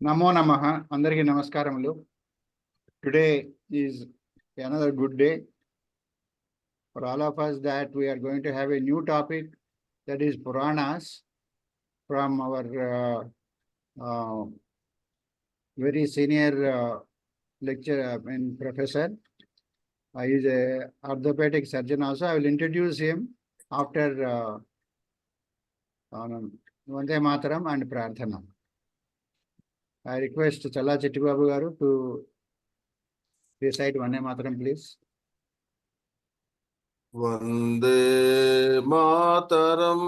Namo Namaha, Andariki Namaskaramulu. Today is another good day for all of us that we are going to have a new topic, that is Puranas, from our very senior lecturer and professor. He is a orthopedic surgeon also. I will introduce him after Vande Mataram and Prarthana. I request Chala Chettibabu Garu to recite Vande Mataram, please. Vande Mataram,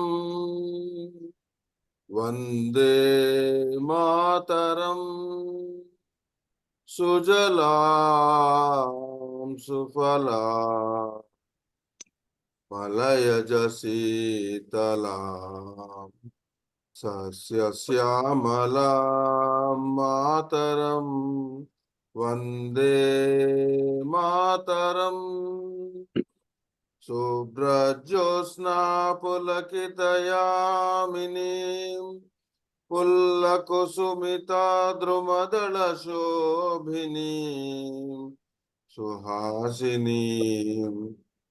Vande Mataram, Sujalam Sufala, Malayaj Sitalam, Sasya Syamalam Mataram, Vande Mataram. Subrajosna pulakitayaminim pullakusumita drumadala shobhinim suhasinim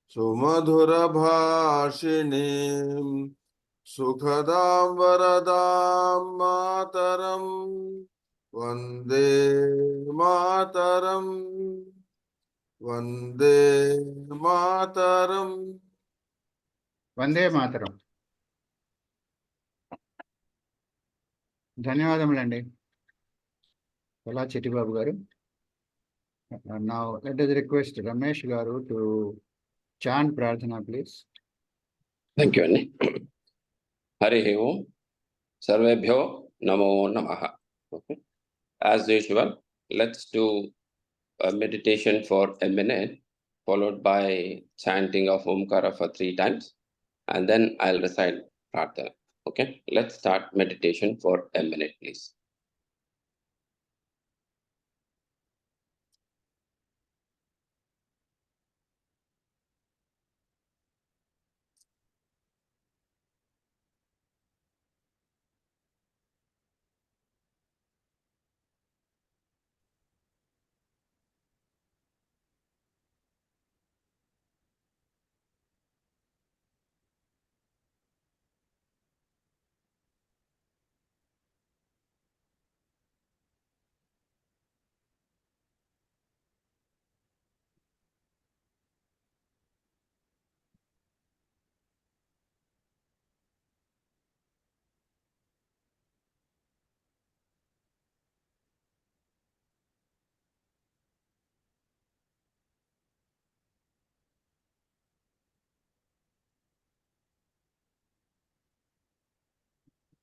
sumadhura bhashinim sukhadam varadam mataram vande mataram. Vande Mataram. Vande Mataram. Dhanyavadamulanడి. Chala Chettibabu Garu. Now let us request Ramesh Garu to chant Prarthana, please. Thank you, Anni. Harihi Om. Sarvebhyo Namo Namaha. Okay. As usual, let's do a meditation for a minute, followed by chanting of Omkara for 3 times, and then I'll recite Prarthana. Okay, let's start meditation for a minute, please.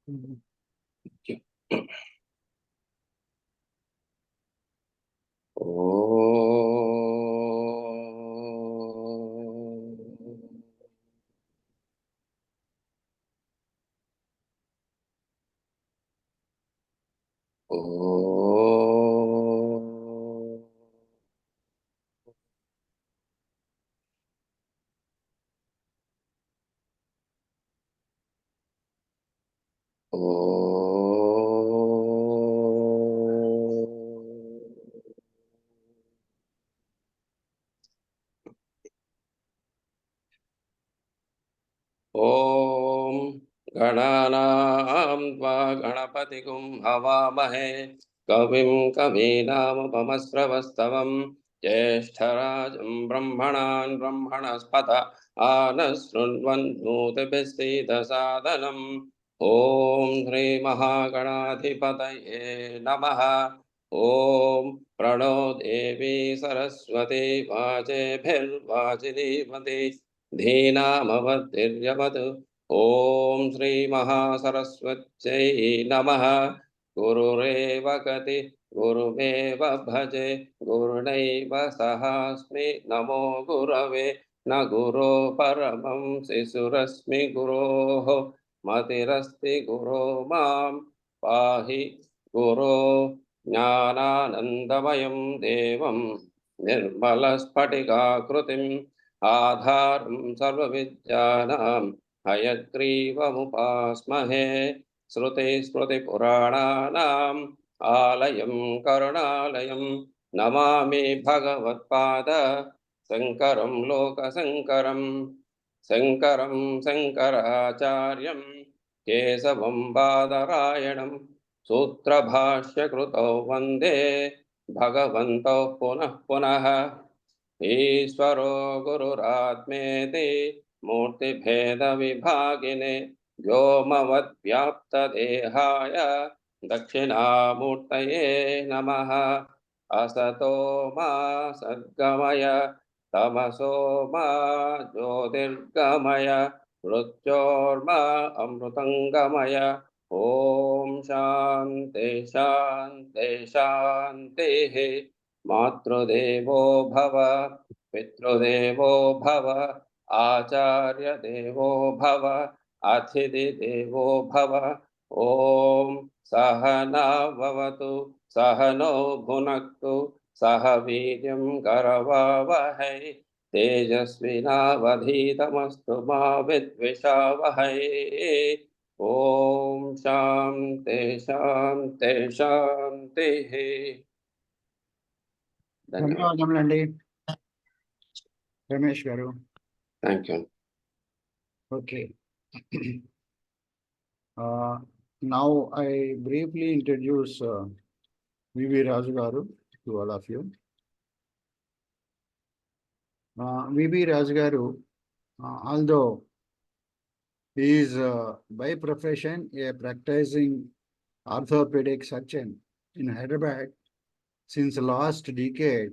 Thank you. Om Gananam Tva Ganapatikum Havamahe Kavim Kavinamupamastravastavam Jeshtarajam Brahmanan Brahmanaspata Anasrunvan Nutibhistita Sadhanam Om Sri Mahaganadhipataye Namaha Om Prano Devi Saraswati Vaje Vajidivati Dhinamavatiryavat. Om Sri Mahasaraswatयै Namaha. Gurureva Gati Gurumeva Bhaje Gurunaiva Sahasmi Namo Gurave Na Guru Paramam Sisurasmi Guroho Matirasti Guru Mam Pahi Guru Jnananandamayam Devam Nirmalaspatika Krutim Adharam Sarvavidyanam Hayagrivam Upasmahe Sruti Smruti Purananam ఆలయం కరుణాలయం నమామి భగవత్పాద శంకరం లోకశంకరం శంకరం శంకరాచార్యం కేశవం బాదరాయణం సూత్రభాష్యకృతౌ వందే భగవంతో పునః పునః ఈశ్వరో గురురాత్మేతి మూర్తిభేద విభాగినే వ్యోమవద్వ్యాప్తదేహాయ దక్షిణామూర్తయే నమః असतो मा सद्गमय तमसो मा ज्योतिर्गमय मृत्योर्मा अमृतङ्गमय ॐ शान्ति शान्ति शान्तिः मातृदेवो भव पितृदेवो भव आचार्यदेवो भव अतिथिदेवो भव ॐ सहना भवतु सहनो भुनक्तु सह वीर्यं करवावहै तेजस्विनावधीतमस्तु मा विद्विषावहै ॐ शान्ति शान्ति शान्तिः ధన్యవాదాలు. ధన్యవాదములండి రమేష్ గారు. Thank you. Okay. Now I briefly introduce VV Raju garu to all of you. VV Raju garu, although he is by profession a practicing orthopedic surgeon in Hyderabad since the last decade,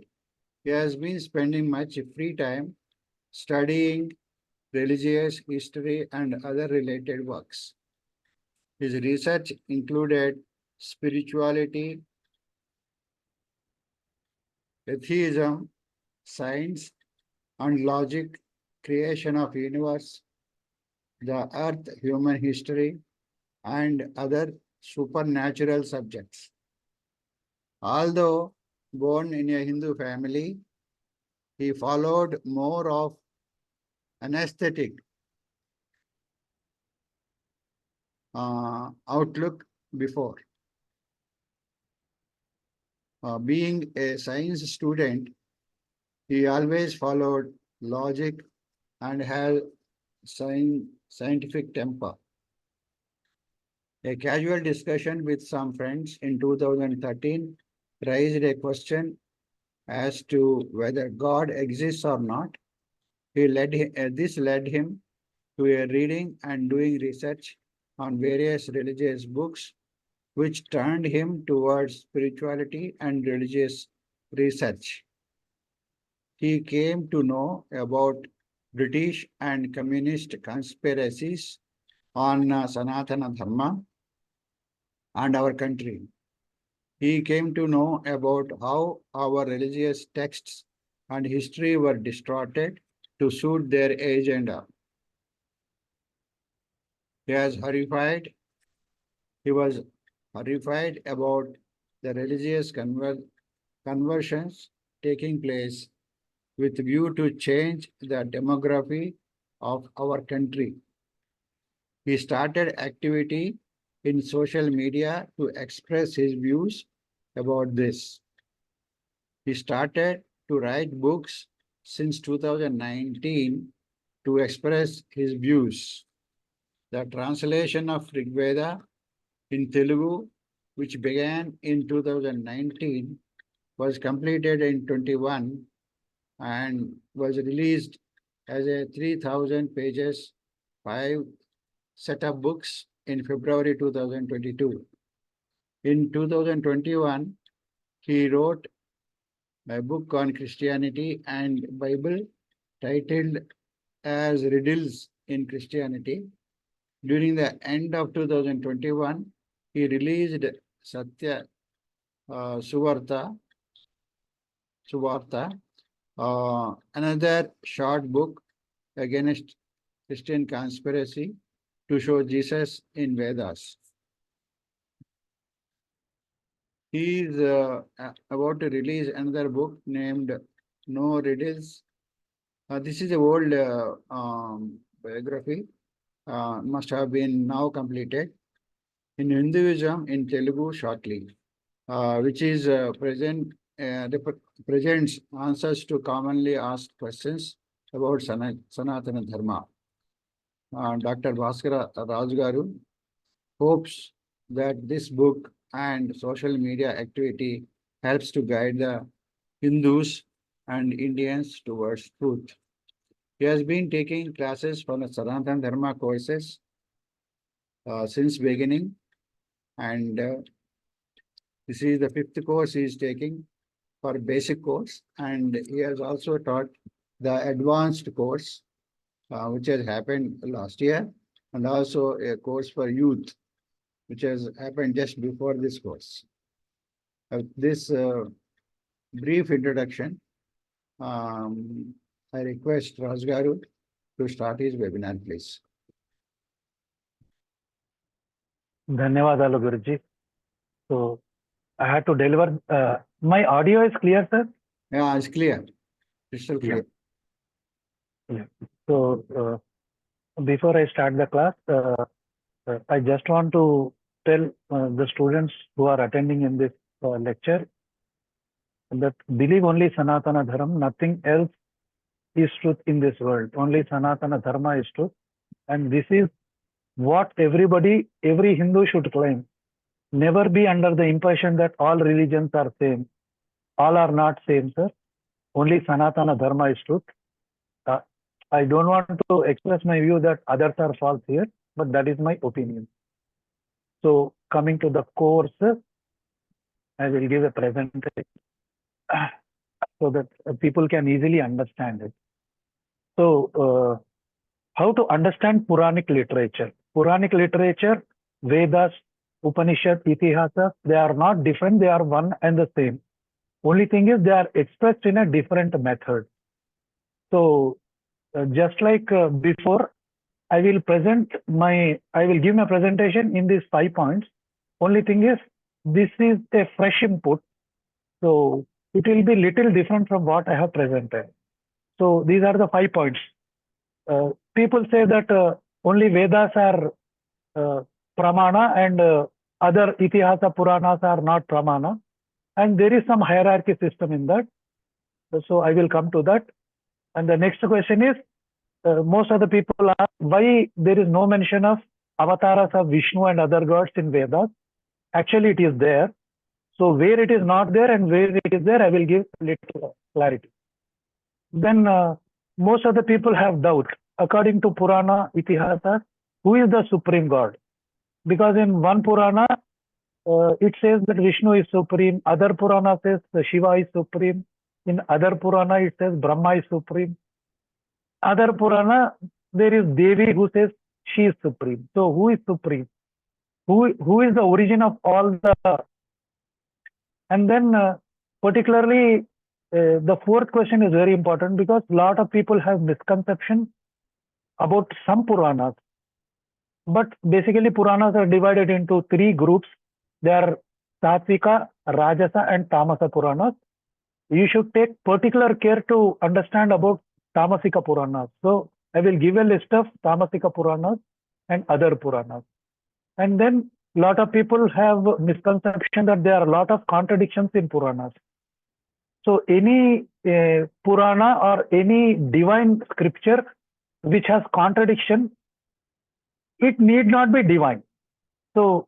he has been spending much free time studying religious history and other related works. His research included spirituality, atheism, science and logic, creation of universe, the earth, human history, and other supernatural subjects. Although born in a Hindu family, he followed more of an aesthetic outlook before. Being a science student, he always followed logic and had scientific temper. A casual discussion with some friends in 2013 raised a question as to whether God exists or not. This led him to a reading and doing research on various religious books, which turned him towards spirituality and religious research. He came to know about British and communist conspiracies on Sanatana Dharma and our country. He came to know about how our religious texts and history were distorted to suit their agenda. He was horrified about the religious conversions taking place with view to change the demography of our country. He started activity in social media to express his views about this. He started to write books since 2019 to express his views. The translation of Rig Veda in Telugu, which began in 2019, was completed in 21 and was released as a 3,000 pages, 5 set of books in February 2022. In 2021, he wrote a book on Christianity and Bible titled as Riddles in Christianity. During the end of 2021, he released Satya Suvarta, another short book against Christian conspiracy to show Jesus in Vedas. He is about to release another book named No Riddles. This is an old biography, must have been now completed, in Hinduism in Telugu shortly. which is presents answers to commonly asked questions about Sanatana Dharma. Dr. Bhaskara Raju garu hopes that this book and social media activity helps to guide the Hindus and Indians towards truth. He has been taking classes for the Sanatana Dharma courses since beginning, and this is the 5th course he is taking for basic course, and he has also taught the advanced course, which has happened last year, and also a course for youth, which has happened just before this course. This brief introduction, I request Raju garu to start his webinar, please. ధన్యవాదాలు Guruji. So I had to deliver. My audio is clear, sir? Yeah, it's clear. Crystal clear. So before I start the class, I just want to tell the students who are attending in this lecture that believe only Sanatana Dharma, nothing else is truth in this world. Only Sanatana Dharma is truth. And this is what every Hindu should claim. Never be under the impression that all religions are same. All are not same, sir. Only Sanatana Dharma is truth. I don't want to express my view that others are false here, but that is my opinion. So coming to the course, I will give a presentation so that people can easily understand it. So how to understand Puranic literature? Puranic literature, Vedas, Upanishad, Itihasa, they are not different, they are one and the same. Only thing is they are expressed in a different method. So just like before, I will give my presentation in these 5 points. Only thing is, this is a fresh input. So it will be little different from what I have presented. So these are the 5 points. People say that only Vedas are Pramana and other Itihasa Puranas are not Pramana. And there is some hierarchy system in that. So I will come to that. And the next question is, most of the people ask why there is no mention of avatars of Vishnu and other gods in Vedas. Actually, it is there. So where it is not there and where it is there, I will give little clarity. Then most of the people have doubt. According to Purana, Itihasa, who is the supreme god? Because in one Purana, it says that Vishnu is supreme. Other Purana says Shiva is supreme. In other Purana, it says Brahma is supreme. Other Purana, there is Devi who says she is supreme. So who is supreme? Who is the origin of all the... And then particularly, the 4th question is very important because a lot of people have misconception about some Puranas. But basically, Puranas are divided into 3 groups. They are Satvika, Rajasa, and Tamasa Puranas. You should take particular care to understand about Tamasika Puranas. So I will give a list of Tamasika Puranas and other Puranas. And then a lot of people have misconception that there are a lot of contradictions in Puranas. So any Purana or any divine scripture which has contradiction, it need not be divine. So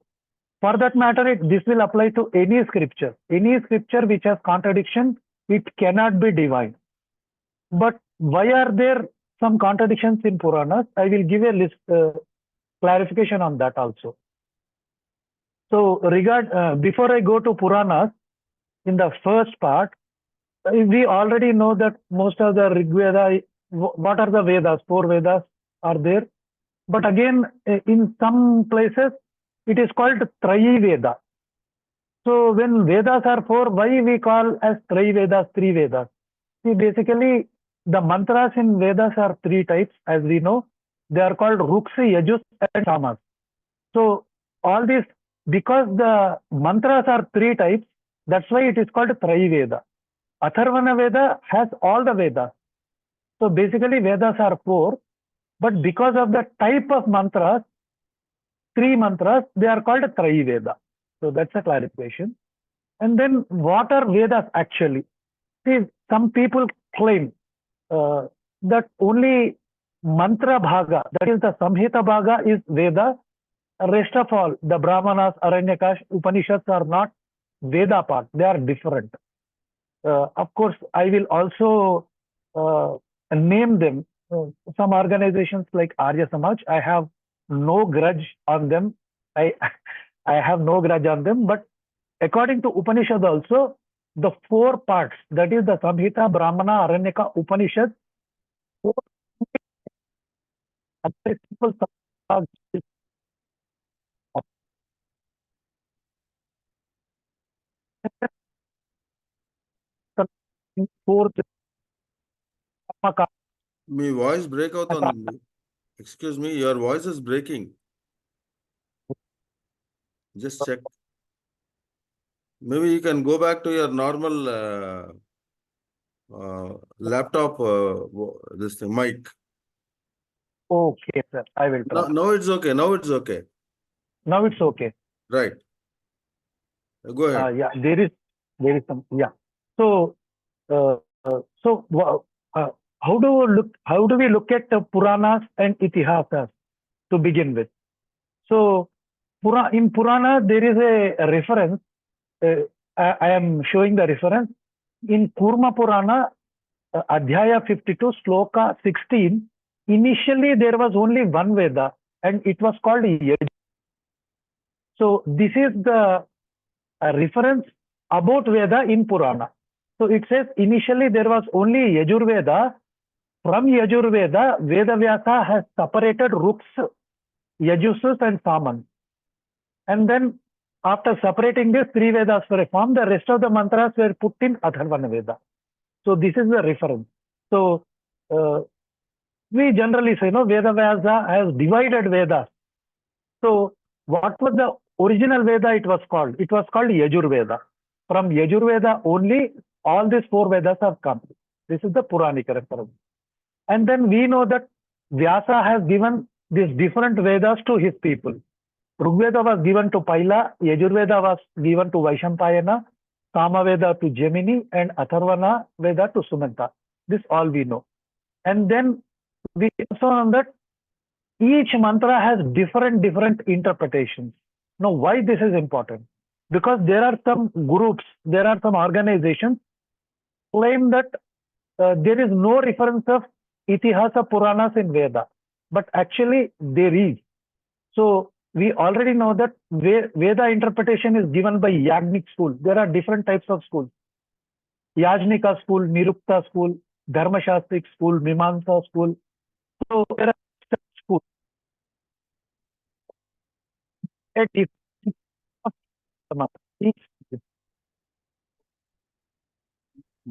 for that matter, this will apply to any scripture. Any scripture which has contradiction, it cannot be divine. But why are there some contradictions in Puranas? I will give a list clarification on that also. So before I go to Puranas, in the first part, we already know that most of the Rig Veda, what are the Vedas? 4 Vedas are there. But again, in some places, it is called Trayi Veda. So when Vedas are 4, why we call as Trayi Vedas 3 Vedas? See, basically, the mantras in Vedas are 3 types, as we know. They are called Ruksi, Yajus, and Samas. So all these, because the mantras are 3 types, that's why it is called Trayi Veda. Atharvana Veda has all the Vedas. So basically, Vedas are 4, but because of the type of mantras, 3 mantras, they are called Trayi Veda. So that's a clarification. And then what are Vedas actually? See, some people claim that only mantra bhaga, that is the Samhita bhaga, is Veda. Rest of all, the Brahmanas, Aranyakas, Upanishads are not Veda part. They are different. Of course, I will also name them. Some organizations like Arya Samaj, I have no grudge on them. I have no grudge on them. But according to Upanishad also, the 4 parts, that is the Samhita, Brahmana, Aranyaka, Upanishad, 4 people fourth మీ voice break అవుతోందండి. Excuse me, your voice is breaking. Just check. Maybe you can go back to your normal laptop, this thing, mic. Okay, sir. I will try. Now it's okay. Now it's okay. Now it's okay. Right. Go ahead. Yeah, there is some. Yeah. So, how do we look at the Puranas and Itihasas to begin with? So, in Purana there is a reference. I am showing the reference in Kurma Purana, Adhyaya 52, Sloka 16. Initially, there was only one Veda, and it was called Yajur. So, this is the reference about Veda in Purana. So, it says initially there was only Yajur Veda. From Yajur Veda, Veda Vyasa has separated Ruks, Yajusus, and Samans. And then, after separating these 3 Vedas were formed, the rest of the mantras were put in Atharvana Veda. So, this is the reference. So, we generally say, no, Veda Vyasa has divided Vedas. So, what was the original Veda it was called? It was called Yajur Veda. From Yajur Veda only, all these 4 Vedas have come. This is the Puranic reference. And then we know that Vyasa has given these different Vedas to his people. Rigveda was given to Paila, Yajur Veda was given to Vaishampayana, Sama Veda to Gemini, and Atharvana Veda to Sumanta. This all we know. And then we also know that each mantra has different interpretations. Now, why this is important? Because there are some groups, there are some organizations claim that there is no reference of Itihasa Puranas in Veda, but actually there is. So we already know that Veda interpretation is given by Yagnik school. There are different types of schools. Yajnika school, Nirukta school, Dharmashastrik school, Mimamsa school. So there are schools.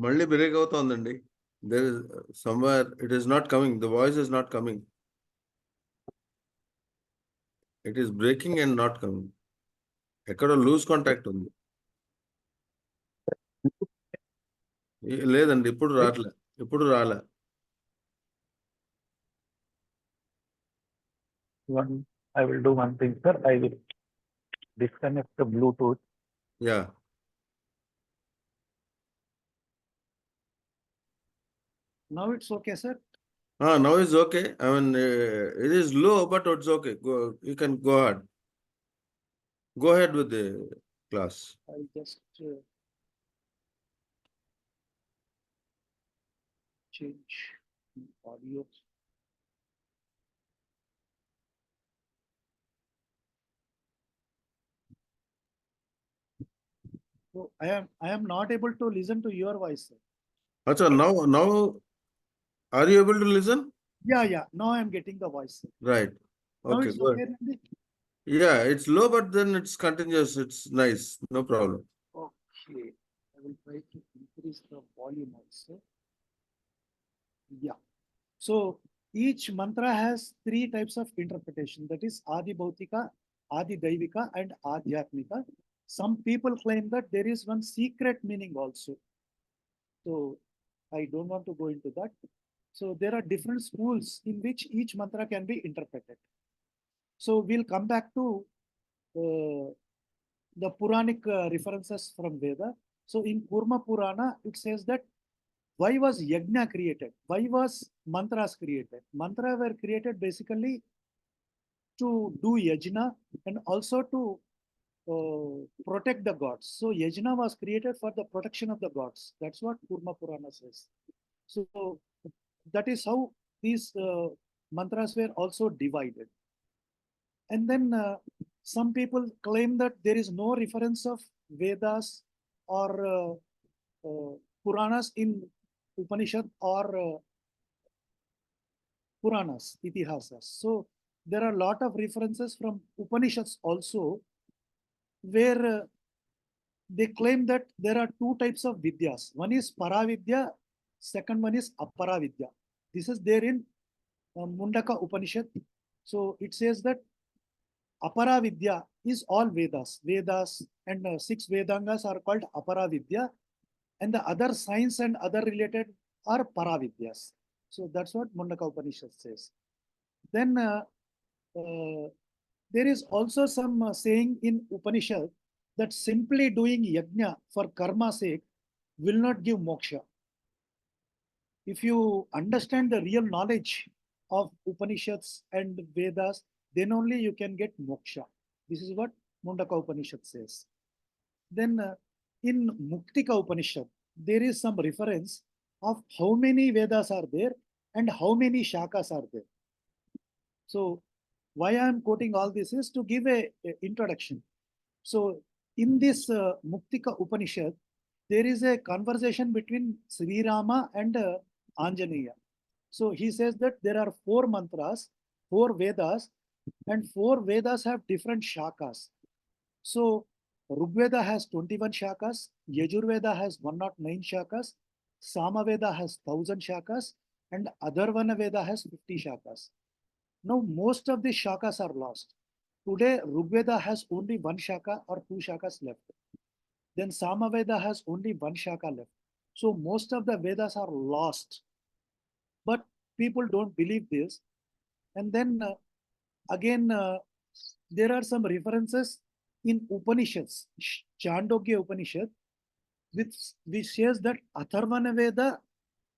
మళ్ళీ break అవుతోందండి. There is somewhere it is not coming. The voice is not coming. It is breaking and not coming. ఎక్కడో loose contact ఉంది. లేదండి, ఇప్పుడు రాలే. I will do one thing, sir. I will disconnect the Bluetooth. Yeah. Now it's okay, sir. Now it's okay. I mean, it is low, but it's okay. You can go ahead. Go ahead with the class. I'll just change audio. So I am not able to listen to your voice, sir. Acha, now are you able to listen? Yeah. Now I am getting the voice, sir. Right. Now Okay, it's go okay, ahead. Nandi? Yeah, it's low, but then it's continuous. It's nice. No problem. Okay. I will try to increase the volume also. Yeah. So each mantra has 3 types of interpretation. That is Adi Bhautika, Adi Daivika, and Adhyatmika. Some people claim that there is one secret meaning also. So I don't want to go into that. So there are different schools in which each mantra can be interpreted. So we'll come back to the Puranic references from Veda. So in Kurma Purana, it says that why was Yajna created? Why was mantras created? Mantra were created basically to do yajna and also to protect the gods. So yajna was created for the protection of the gods. That's what Kurma Purana says. So that is how these mantras were also divided. And then some people claim that there is no reference of Vedas or Puranas in Upanishad or Puranas, Itihasas. So there are a lot of references from Upanishads also where they claim that there are two types of Vidyas. One is Paravidya, second one is Aparavidya. This is there in Mundaka Upanishad. So it says that Aparavidya is all Vedas. Vedas and 6 Vedangas are called Aparavidya, and the other science and other related are Paravidyas. So that's what Mundaka Upanishad says. Then there is also some saying in Upanishad that simply doing yajna for karma sake will not give moksha. If you understand the real knowledge of Upanishads and Vedas, then only you can get moksha. This is what Mundaka Upanishad says. Then in Muktika Upanishad, there is some reference of how many Vedas are there and how many Shakas are there. So why I am quoting all this is to give a introduction. So in this Muktika Upanishad, there is a conversation between Sri Rama and Anjaneya. So he says that there are 4 mantras, 4 Vedas, and 4 Vedas have different shakas. So Rigveda has 21 shakas, Yajurveda has 109 shakas, Samaveda has 1000 shakas, and Atharvana Veda has 50 shakas. Now most of these shakas are lost. Today Rigveda has only 1 shaka or 2 shakas left. Then Samaveda has only 1 shaka left. So most of the Vedas are lost. But people don't believe this. And then again, there are some references in Upanishads, Chandogya Upanishad, which says that Atharvana Veda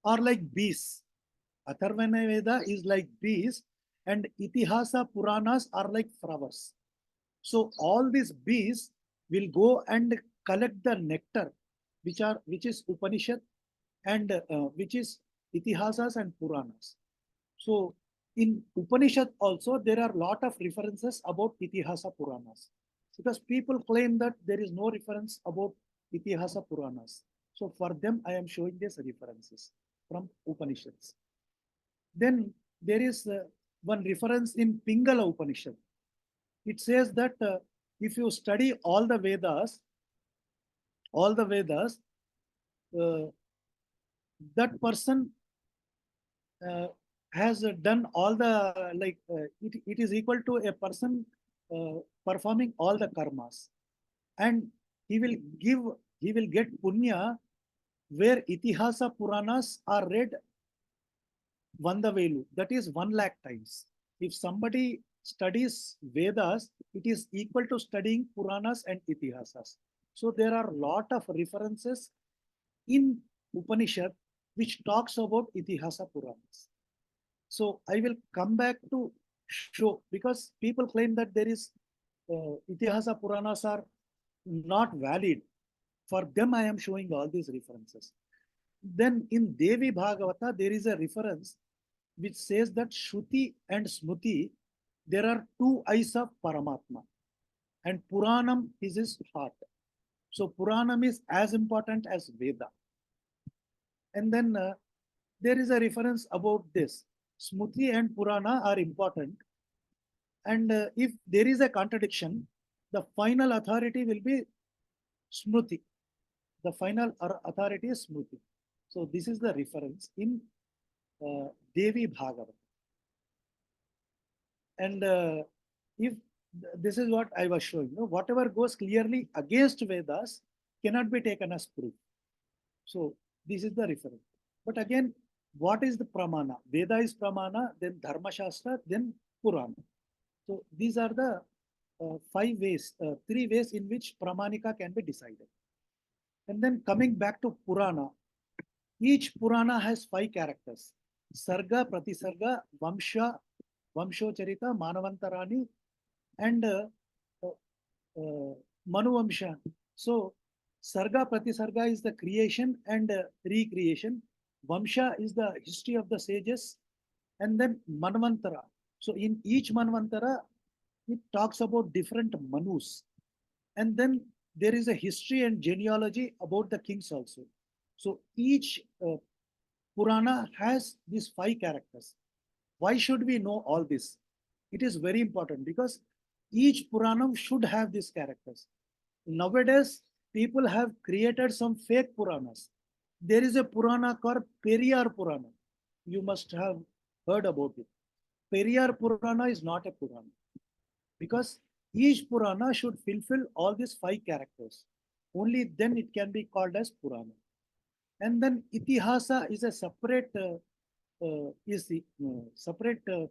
are like bees. Atharvana Veda is like bees, and Itihasa Puranas are like flowers. So all these bees will go and collect the nectar, which is Upanishad and which is Itihasas and Puranas. So in Upanishad also there are a lot of references about Itihasa Puranas, because people claim that there is no reference about Itihasa Puranas. So for them I am showing these references from Upanishads. Then there is one reference in Pingala Upanishad. It says that if you study all the Vedas, that person has done all the it is equal to a person performing all the karmas, and he will get punya where Itihasa Puranas are read Vandavelu, that is 1 lakh times. If somebody studies Vedas, it is equal to studying Puranas and Itihasas. So there are a lot of references in Upanishad which talks about Itihasa Puranas. So I will come back to show, because people claim that there is Itihasa Puranas are not valid. For them I am showing all these references. Then in Devi Bhagavata there is a reference which says that Shruti and Smruti, there are 2 eyes of Paramatma, and Puranam is his heart. So Puranam is as important as Veda. And then there is a reference about this. Smruti and Purana are important. And if there is a contradiction, the final authority will be Smruti. The final authority is Smruti. So this is the reference in Devi Bhagavata. And if this is what I was showing, whatever goes clearly against Vedas cannot be taken as proof. So this is the reference. But again, what is the pramana? Veda is pramana, then Dharma Shastra, then Purana. So these are the three ways in which Pramanika can be decided. And then coming back to Purana, each Purana has 5 characters: Sarga, Pratisarga, Vamsha, Vamshocharita, Manavantarani, and Manuvamsha. So, Sarga, Pratisarga is the creation and recreation. Vamsha is the history of the sages, and then Manvantara. So, in each Manvantara, it talks about different Manus. And then there is a history and genealogy about the kings also. So each Purana has these 5 characters. Why should we know all this? It is very important because each Puranam should have these characters. Nowadays, people have created some fake Puranas. There is a Purana called Periyar Purana. You must have heard about it. Periyar Purana is not a Purana because each Purana should fulfill all these 5 characters. Only then it can be called as Purana. And then Itihasa is a separate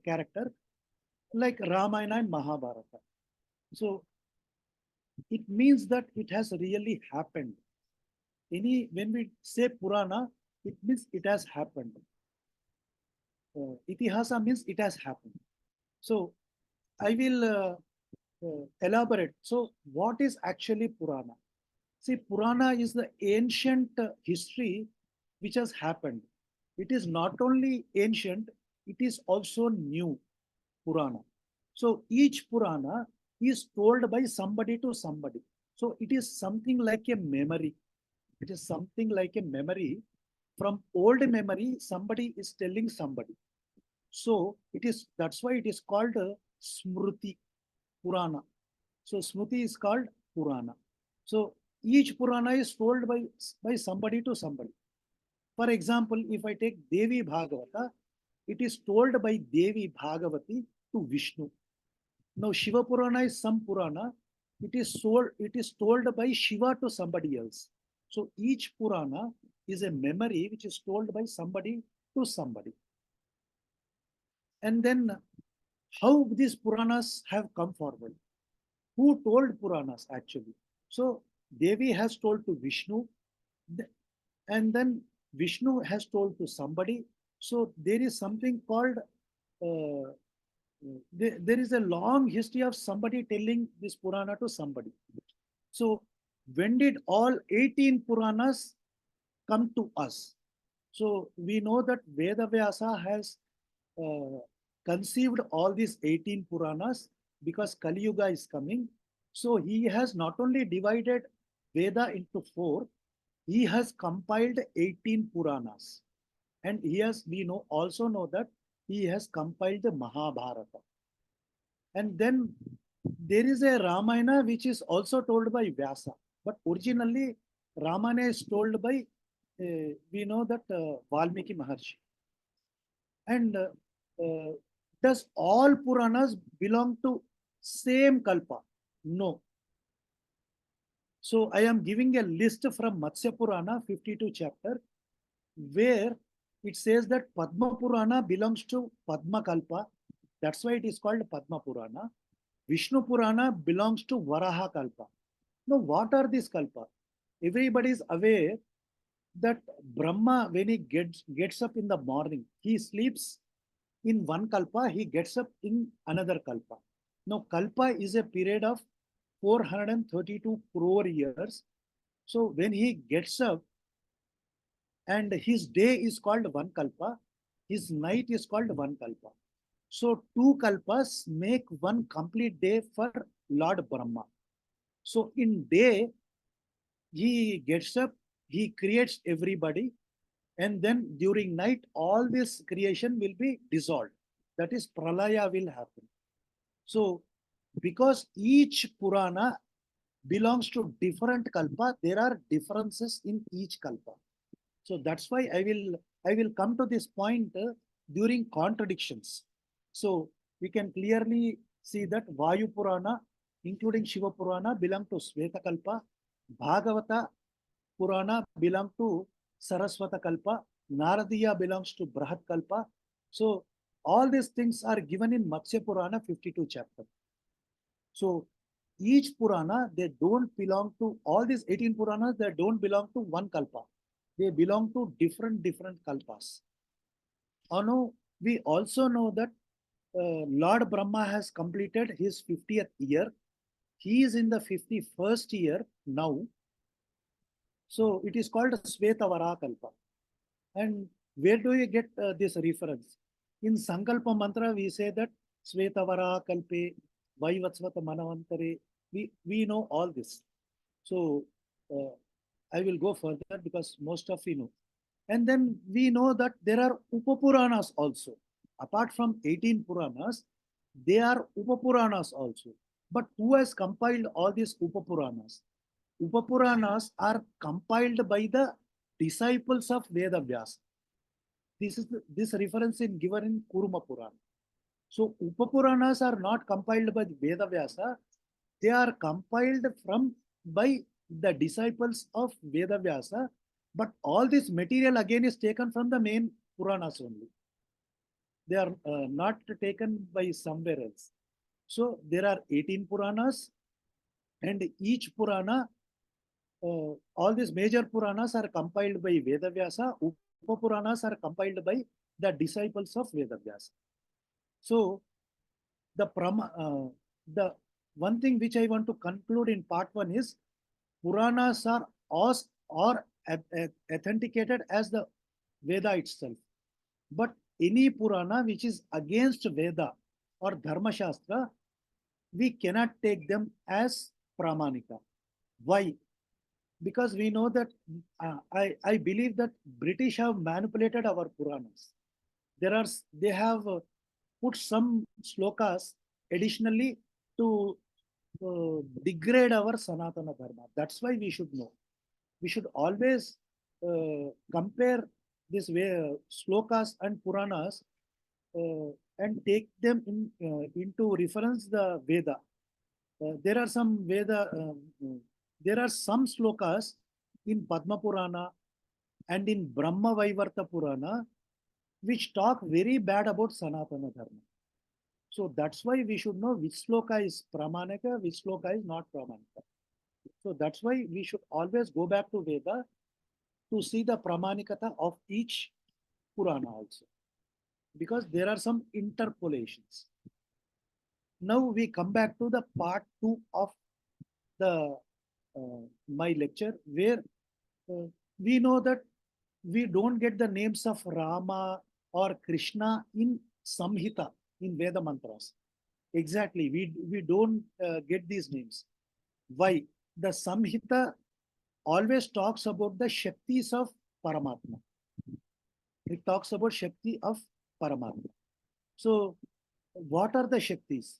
character like Ramayana and Mahabharata. So it means that it has really happened. When we say Purana, it means it has happened. Itihasa means it has happened. So I will elaborate. So what is actually Purana? See, Purana is the ancient history which has happened. It is not only ancient, it is also new Purana. So each Purana is told by somebody to somebody. So it is something like a memory. It is something like a memory. From old memory, somebody is telling somebody. So that's why it is called Smruti Purana. So Smruti is called Purana. So each Purana is told by somebody to somebody. For example, if I take Devi Bhagavata, it is told by Devi Bhagavati to Vishnu. Now Shiva Purana is some Purana. It is told by Shiva to somebody else. So each Purana is a memory which is told by somebody to somebody. And then how these Puranas have come forward? Who told Puranas actually? So Devi has told to Vishnu, and then Vishnu has told to somebody. So there is something called, there is a long history of somebody telling this Purana to somebody. So when did all 18 Puranas come to us? So we know that Veda Vyasa has conceived all these 18 Puranas because Kali Yuga is coming. So he has not only divided Veda into 4, he has compiled 18 Puranas. And we also know that he has compiled the Mahabharata. And then there is a Ramayana which is also told by Vyasa. But originally, Ramayana is told by, we know that Valmiki Maharshi. And does all Puranas belong to same Kalpa? No. So I am giving a list from Matsya Purana, 52 chapter, where it says that Padma Purana belongs to Padma Kalpa. That's why it is called Padma Purana. Vishnu Purana belongs to Varaha Kalpa. Now, what are these Kalpa? Everybody is aware that Brahma, when he gets up in the morning, he sleeps in one Kalpa, he gets up in another Kalpa. Now, Kalpa is a period of 432 crore years. So when he gets up, and his day is called one Kalpa, his night is called one Kalpa. So 2 Kalpas make one complete day for Lord Brahma. So in day, he gets up, he creates everybody, and then during night, all this creation will be dissolved. That is, Pralaya will happen. So because each Purana belongs to different Kalpa, there are differences in each Kalpa. So that's why I will come to this point during contradictions. So we can clearly see that Vayu Purana, including Shiva Purana, belong to Sveta Kalpa. Bhagavata Purana belong to Saraswata Kalpa. Naradiya belongs to Brahat Kalpa. So all these things are given in Matsya Purana 52 chapter. So each Purana, they don't belong to, all these 18 Puranas, they don't belong to one Kalpa. They belong to different Kalpas. Now, we also know that Lord Brahma has completed his 50th year. He is in the 51st year now. So it is called Svetavara Kalpa. And where do you get this reference? In Sankalpa Mantra, we say that Svetavara Kalpe, Vaivatsvata Manavantare. We know all this. So I will go further because most of you know. And then we know that there are Upapuranas also. Apart from 18 Puranas, there are Upapuranas also. But who has compiled all these Upapuranas? Upapuranas are compiled by the disciples of Veda Vyasa. This reference is given in Kuruma Purana. So Upapuranas are not compiled by Veda Vyasa. They are compiled by the disciples of Veda Vyasa. But all this material again is taken from the main Puranas only. They are not taken by somewhere else. So there are 18 Puranas, and each Purana, all these major Puranas are compiled by Veda Vyasa. Upapuranas are compiled by the disciples of Veda Vyasa. So the one thing which I want to conclude in part 1 is Puranas are authenticated as the Veda itself. But any Purana which is against Veda or Dharma Shastra, we cannot take them as Pramanika. Why? Because we know that I believe that British have manipulated our Puranas. They have put some slokas additionally to degrade our Sanatana Dharma. That's why we should know. We should always compare this way slokas and Puranas and take them into reference the Veda. There are some slokas in Padma Purana and in Brahma Vaivarta Purana which talk very bad about Sanatana Dharma. So that's why we should know which sloka is Pramanika, which sloka is not Pramanika. So that's why we should always go back to Veda to see the Pramanikata of each Purana also. Because there are some interpolations. Now we come back to the part 2 of the my lecture, where we know that we don't get the names of Rama or Krishna in Samhita, in Veda mantras. Exactly, we don't get these names. Why? The Samhita always talks about the Shaktis of Paramatma. It talks about Shakti of Paramatma. So, what are the Shaktis?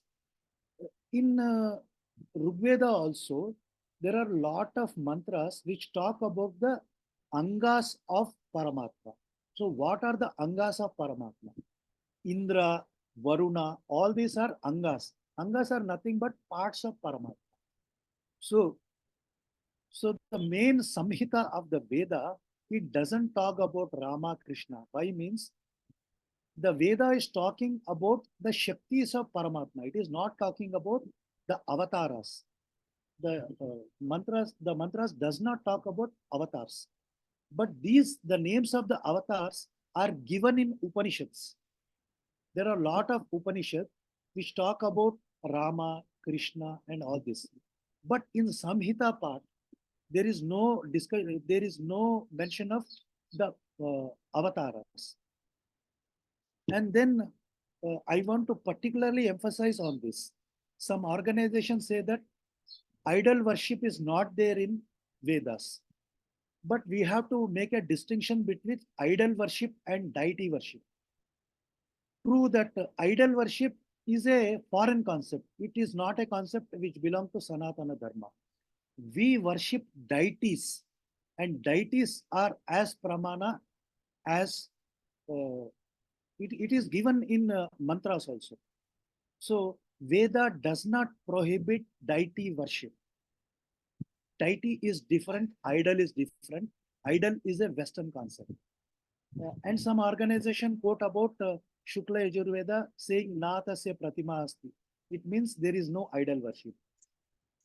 In Rigveda also, there are a lot of mantras which talk about the Angas of Paramatma. So, what are the Angas of Paramatma? Indra, Varuna, all these are Angas. Angas are nothing but parts of Paramatma. So the main Samhita of the Veda, it doesn't talk about Rama, Krishna. Why means the Veda is talking about the Shaktis of Paramatma. It is not talking about the avatars. The mantras does not talk about avatars. But the names of the avatars are given in Upanishads. There are a lot of Upanishads which talk about Rama, Krishna, and all this. But in Samhita part, there is no discussion, there is no mention of the avatars. And then I want to particularly emphasize on this. Some organizations say that idol worship is not there in Vedas. But we have to make a distinction between idol worship and deity worship. True that idol worship is a foreign concept. It is not a concept which belongs to Sanatana Dharma. We worship deities, and deities are as pramana as it is given in mantras also. So Veda does not prohibit deity worship. Deity is different, idol is different. Idol is a Western concept. And some organization quote about Shukla Yajurveda saying Natasya Pratima Asti. It means there is no idol worship.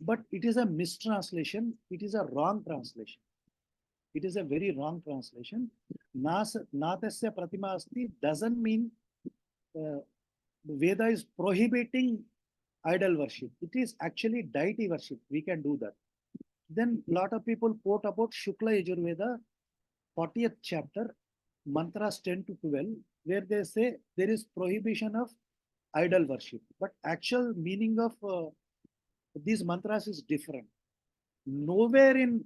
but it is a mistranslation. It is a wrong translation. It is a very wrong translation. Natasya pratima asti doesn't mean Veda is prohibiting idol worship. It is actually deity worship. We can do that. Then lot of people quote about Shukla Yajurveda, 40th chapter, mantras 10 to 12, where they say there is prohibition of idol worship. But actual meaning of these mantras is different. Nowhere in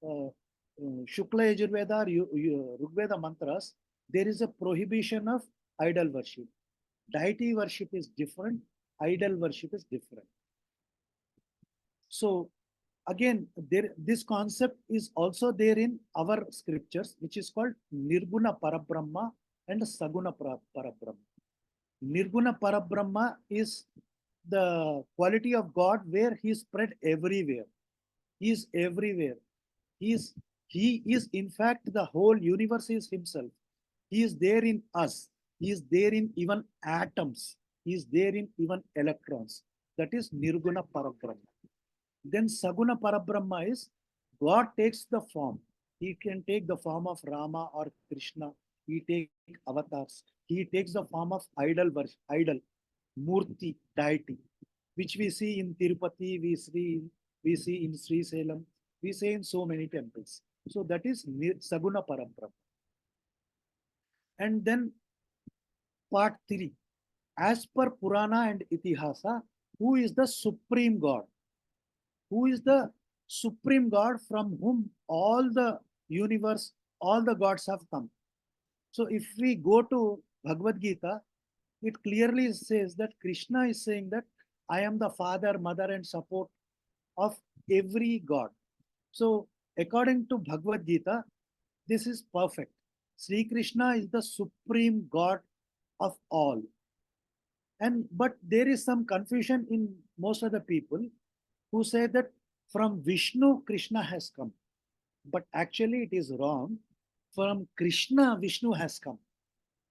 Shukla Yajurveda or Rigveda mantras, there is a prohibition of idol worship. Deity worship is different, idol worship is different. So again, this concept is also there in our scriptures, which is called Nirguna Parabrahma and Saguna Parabrahma. Nirguna Parabrahma is the quality of God where he is spread everywhere. He is everywhere. He is in fact the whole universe is himself. He is there in us. He is there in even atoms. He is there in even electrons. That is Nirguna Parabrahma. Then Saguna Parabrahma is God takes the form. He can take the form of Rama or Krishna. He takes avatars. He takes the form of idol, Murti, deity, which we see in Tirupati, we see in Sri Salem, we see in so many temples. So that is Saguna Parabrahma. And then part 3. As per Purana and Itihasa, who is the supreme God? Who is the supreme God from whom all the universe, all the gods have come? So if we go to Bhagavad Gita, it clearly says that Krishna is saying that I am the father, mother, and support of every god. So according to Bhagavad Gita, this is perfect. Sri Krishna is the supreme God of all. But there is some confusion in most of the people who say that from Vishnu, Krishna has come. But actually it is wrong. From Krishna, Vishnu has come.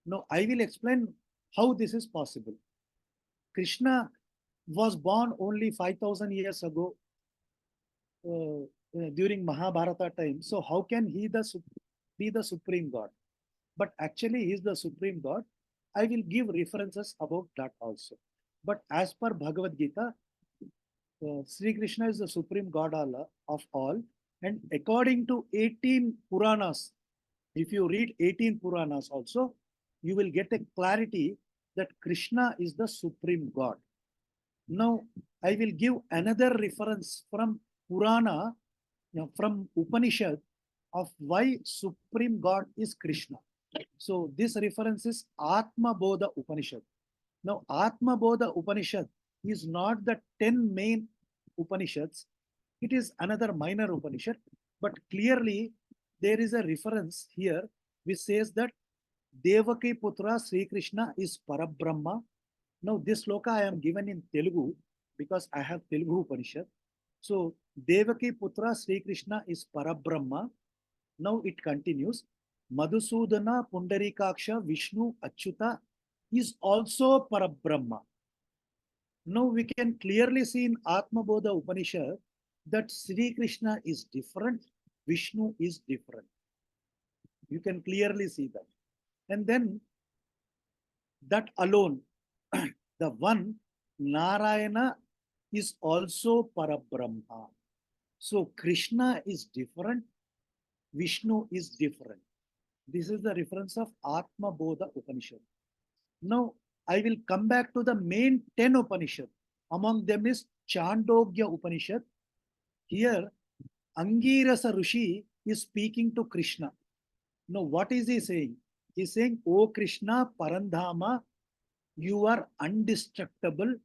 Now I will explain how this is possible. Krishna was born only 5,000 years ago during Mahabharata time. So how can he be the supreme God? But actually he is the supreme God. I will give references about that also. But as per Bhagavad Gita, Sri Krishna is the supreme God of all. And according to 18 Puranas, if you read 18 Puranas also, you will get a clarity that Krishna is the supreme God. Now, I will give another reference from Purana, from Upanishad, of why supreme God is Krishna. So this reference is Atma Bodha Upanishad. Now, Atma Bodha Upanishad is not the 10 main Upanishads. It is another minor Upanishad, but clearly there is a reference here which says that Devaki Putra Sri Krishna is Parabrahma. Now this sloka I am given in Telugu because I have Telugu Upanishad. So Devaki Putra Sri Krishna is Parabrahma. Now it continues. Madhusudana Pundarikaksha Vishnu Achyuta is also Parabrahma. Now we can clearly see in Atma Bodha Upanishad that Sri Krishna is different, Vishnu is different. You can clearly see that. And then that alone, the one Narayana is also Parabrahma. So Krishna is different, Vishnu is different. This is the reference of Atma Bodha Upanishad. Now I will come back to the main 10 Upanishad. Among them is Chandogya Upanishad. Here, Angirasa Rishi is speaking to Krishna. Now, what is he saying? He is saying, O Krishna Parandhama, you are indestructible,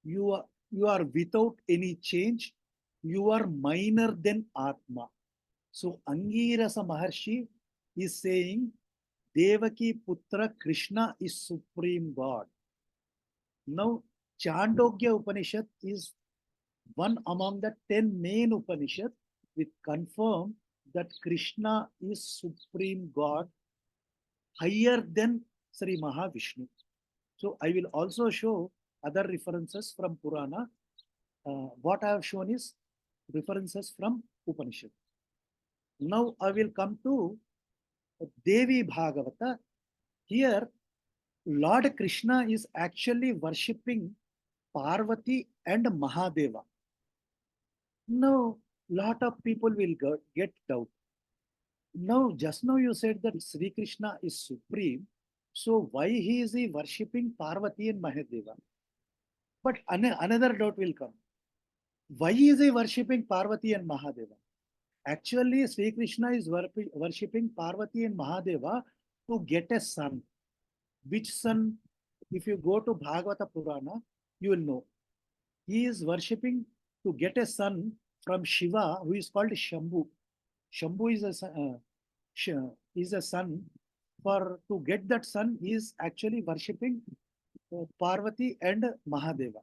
you are without any change, you are minor than Atma. So, Angirasa Maharshi is saying, Devaki Putra Krishna is Supreme God. Now, Chandogya Upanishad is one among the 10 main Upanishads which confirm that Krishna is Supreme God higher than Sri Mahavishnu. So I will also show other references from Purana what I have shown is references from Upanishad. Now I will come to Devi Bhagavata. Here, Lord Krishna is actually worshipping Parvati and Mahadeva. Now, lot of people will get doubt. Now, just now you said that Sri Krishna is supreme. So why is he worshipping Parvati and Mahadeva? But another doubt will come. Why is he worshipping Parvati and Mahadeva? Actually, Sri Krishna is worshipping Parvati and Mahadeva to get a son. Which son? If you go to Bhagavata Purana, you will know. He is worshipping to get a son from Shiva, who is called Shambhu. Shambhu is a son. For to get that son, he is actually worshipping Parvati and Mahadeva.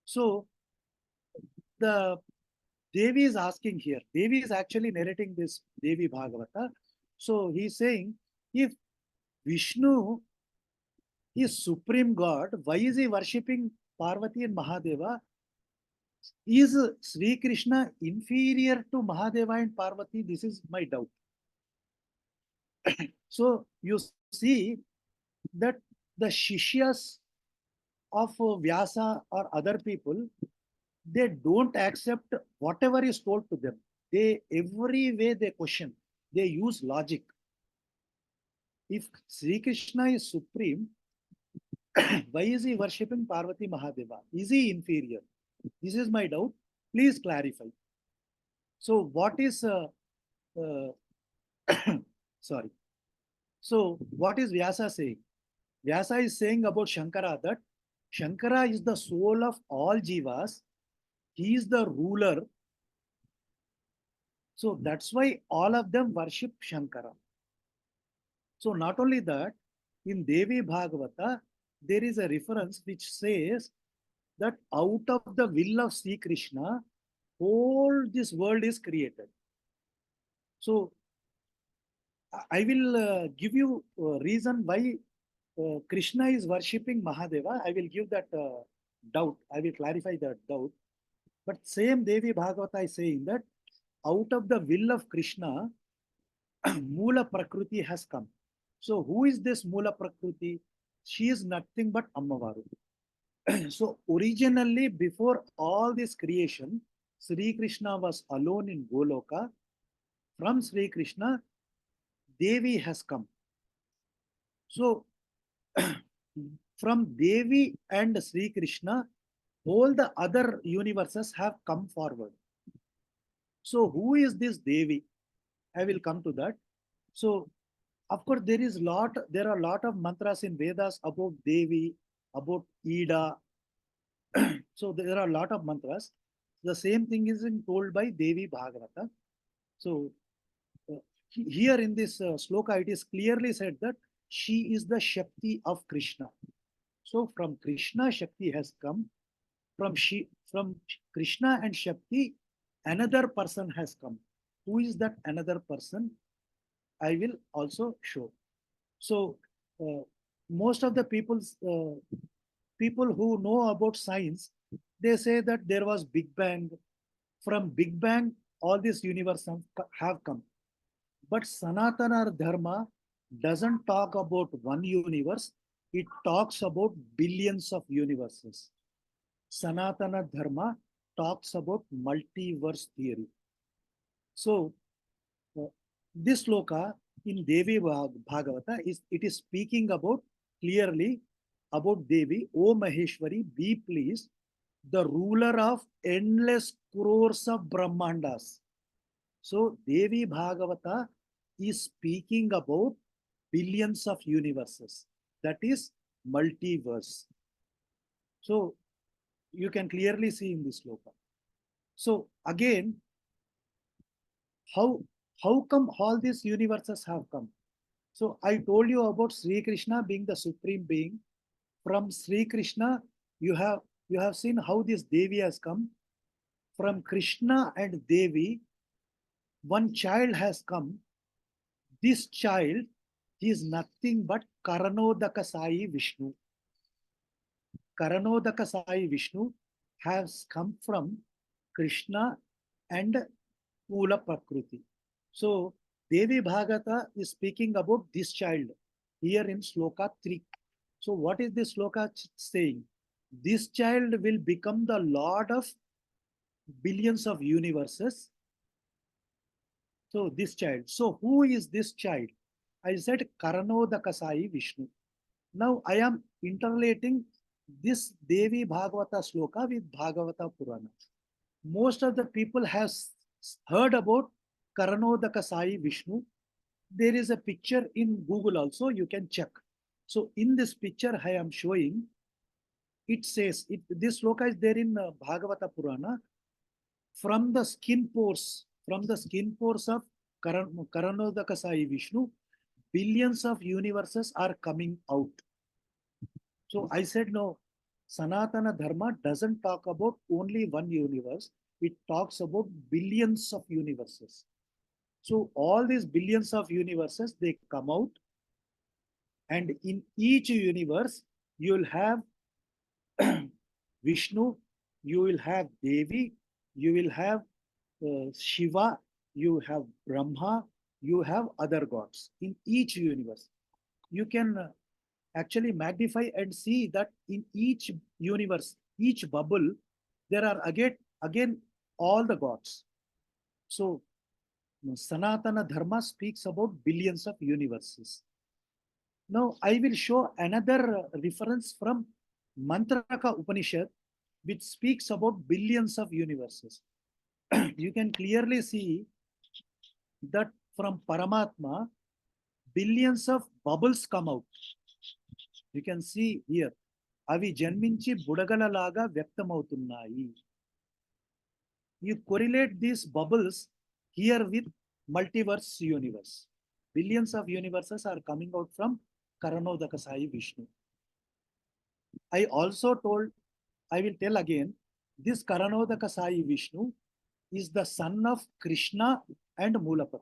So the Devi is asking here. Devi is actually narrating this Devi Bhagavata. So he is saying, if Vishnu is supreme God, why is he worshipping Parvati and Mahadeva? Is Sri Krishna inferior to Mahadeva and Parvati? This is my doubt. So you see that the Shishyas of Vyasa or other people, they don't accept whatever is told to them. They every way they question. They use logic. If Sri Krishna is supreme, why is he worshipping Parvati Mahadeva? Is he inferior? This is my doubt. Please clarify. So what is sorry. So what is Vyasa saying? Vyasa is saying about Shankara that Shankara is the soul of all jivas. He is the ruler. So that's why all of them worship Shankara. So not only that, in Devi Bhagavata, there is a reference which says that out of the will of Sri Krishna, whole this world is created. So I will give you a reason why Krishna is worshipping Mahadeva. I will give that doubt. I will clarify that doubt. But same Devi Bhagavata is saying that out of the will of Krishna, Mula Prakriti has come. So who is this Mula Prakriti? She is nothing but Ammavaru. So originally, before all this creation, Sri Krishna was alone in Goloka. From Sri Krishna, Devi has come. So from Devi and Sri Krishna, all the other universes have come forward. So who is this Devi? I will come to that. So of course, there are a lot of mantras in Vedas about Devi, about Ida. So there are a lot of mantras. The same thing is told by Devi Bhagavata. So here in this sloka, it is clearly said that she is the Shakti of Krishna. So from Krishna, Shakti has come. From Krishna and Shakti, another person has come. Who is that another person? I will also show. So most of the people who know about science, they say that there was Big Bang. From Big Bang, all these universes have come. But Sanatana Dharma doesn't talk about one universe. It talks about billions of universes. Sanatana Dharma talks about multiverse theory. So this sloka in Devi Bhagavata it is speaking about clearly about Devi. O Maheshwari, be pleased, the ruler of endless crores of Brahmandas. So Devi Bhagavata is speaking about billions of universes. That is multiverse. So you can clearly see in this sloka. So again, how come all these universes have come? So I told you about Sri Krishna being the supreme being. From Sri Krishna, you have seen how this Devi has come. From Krishna and Devi, one child has come. This child is nothing but Karanodaka Sai Vishnu. Karanodaka Sai Vishnu. has come from Krishna and Mula Prakriti. So Devi Bhagavata is speaking about this child here in Sloka 3. So what is this Sloka saying? This child will become the Lord of billions of universes. So this child. So who is this child? I said Karanodakasai Vishnu. Now I am interrelating this Devi Bhagavata Sloka with Bhagavata Purana. Most of the people have heard about Karanodakasai Vishnu. There is a picture in Google also, you can check. So in this picture I am showing, it says, this sloka is there in Bhagavata Purana, from the skin pores of Karanodakasai Vishnu, billions of universes are coming out. So I said, no, Sanatana Dharma doesn't talk about only one universe. It talks about billions of universes. So all these billions of universes, they come out. And in each universe, you will have Vishnu, you will have Devi, you will have Shiva, you have Brahma, you have other gods in each universe. You can actually magnify and see that in each universe, each bubble, there are again all the gods. So Sanatana Dharma speaks about billions of universes. Now I will show another reference from Mantraka Upanishad, which speaks about billions of universes. You can clearly see that from Paramatma, billions of bubbles come out. You can see here, avi janminchi budagala vyaktamautunnayi. You correlate these bubbles here with multiverse universe. Billions of universes are coming out from Karanodakasai Vishnu. I also told, I will tell again, this Karanodakasai Vishnu is the son of Krishna and Mulapati.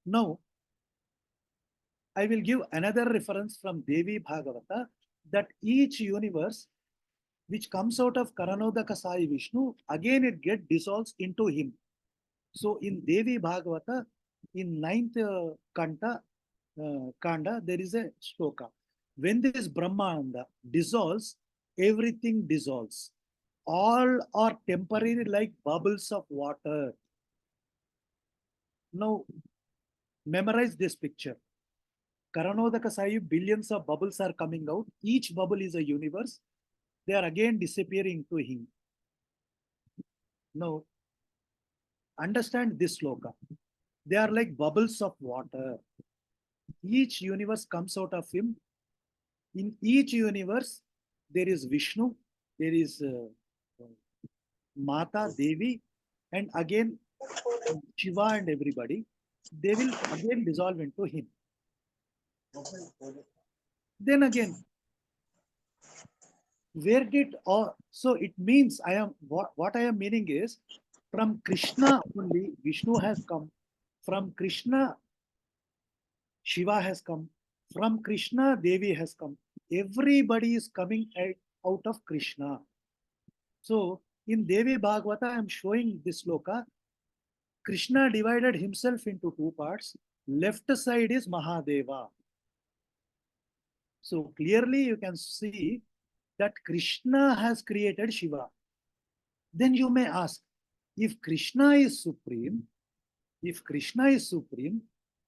Now, I will give another reference from Devi Bhagavata that each universe which comes out of Karanodakasai Vishnu, again it gets dissolves into him. So in Devi Bhagavata, in 9th Kanda, there is a shloka. When this Brahmananda dissolves, everything dissolves. All are temporary like bubbles of water. Now, memorize this picture. Karanodakasai, billions of bubbles are coming out. Each bubble is a universe. They are again disappearing to him. Now, understand this sloka. They are like bubbles of water. Each universe comes out of him. In each universe, there is Vishnu, there is Mata, Devi, and again Shiva and everybody. They will again dissolve into him. Then again, where did so it means I am what I am meaning is from Krishna only Vishnu has come, from Krishna Shiva has come, from Krishna Devi has come. Everybody is coming out of Krishna. So in Devi Bhagavata I am showing this sloka. Krishna divided himself into two parts. Left side is Mahadeva. So clearly you can see that Krishna has created Shiva. Then you may ask, if Krishna is supreme,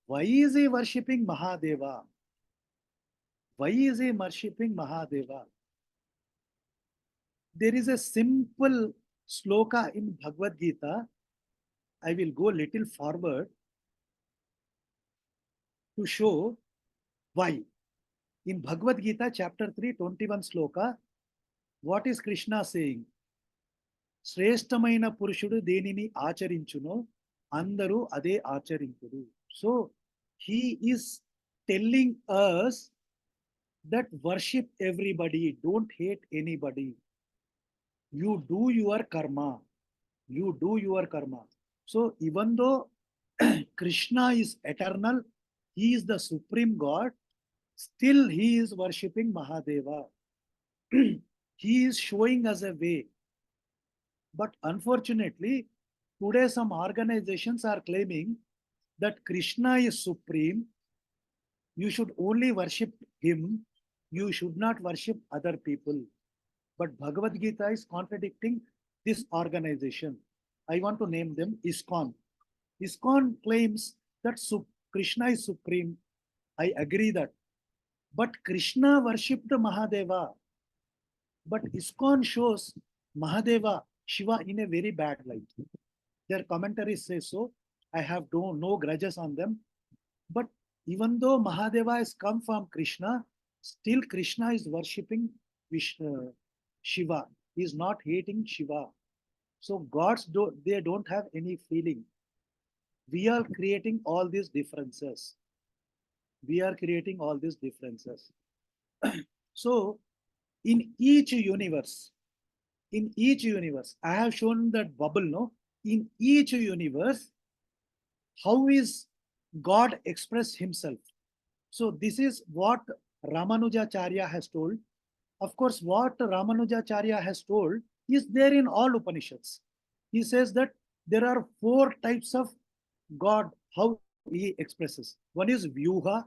why is he worshipping Mahadeva? Why is he worshipping Mahadeva? There is a simple sloka in Bhagavad Gita. I will go a little forward to show why. In Bhagavad Gita, chapter 3, 21 sloka, what is Krishna saying? Shrestamaina Purushudu Denini Acharinchuno, Andaru Ade Acharinchudu. So he is telling us that worship everybody, don't hate anybody. You do your karma. You do your karma. So even though Krishna is eternal, he is the supreme God, still he is worshipping Mahadeva. he is showing us a way. But unfortunately, today some organizations are claiming that Krishna is supreme. You should only worship him. You should not worship other people. But Bhagavad Gita is contradicting this organization. I want to name them ISKCON. ISKCON claims that Krishna is supreme. I agree that. But Krishna worshipped Mahadeva. But ISKCON shows Mahadeva, Shiva in a very bad light. Their commentaries say so. I have no grudges on them. But even though Mahadeva has come from Krishna, still Krishna is worshipping Shiva. He is not hating Shiva. So gods they don't have any feeling. We are creating all these differences. We are creating all these differences. So in each universe, I have shown that bubble, no? In each universe, how is God express himself? So this is what Ramanujacharya has told. Of course, what Ramanujacharya has told is there in all Upanishads. He says that there are 4 types of God, how he expresses. One is Vyuha,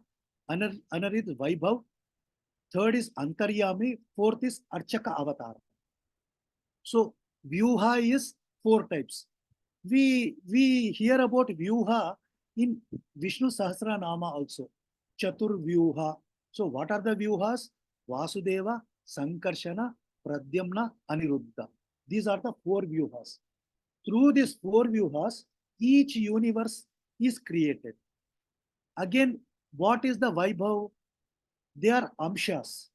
another is Vaibhav, third is Antaryami, fourth is Archaka Avatar. So Vyuha is 4 types. We hear about Vyuha in Vishnu Sahasranama also. Chatur Vyuha. So what are the Vyuhas? Vasudeva, Sankarshana, Pradyamna, Aniruddha. These are the 4 Vyuhas. Through these 4 Vyuhas, each universe is created. Again, what is the Vaibhav? They are Amshas.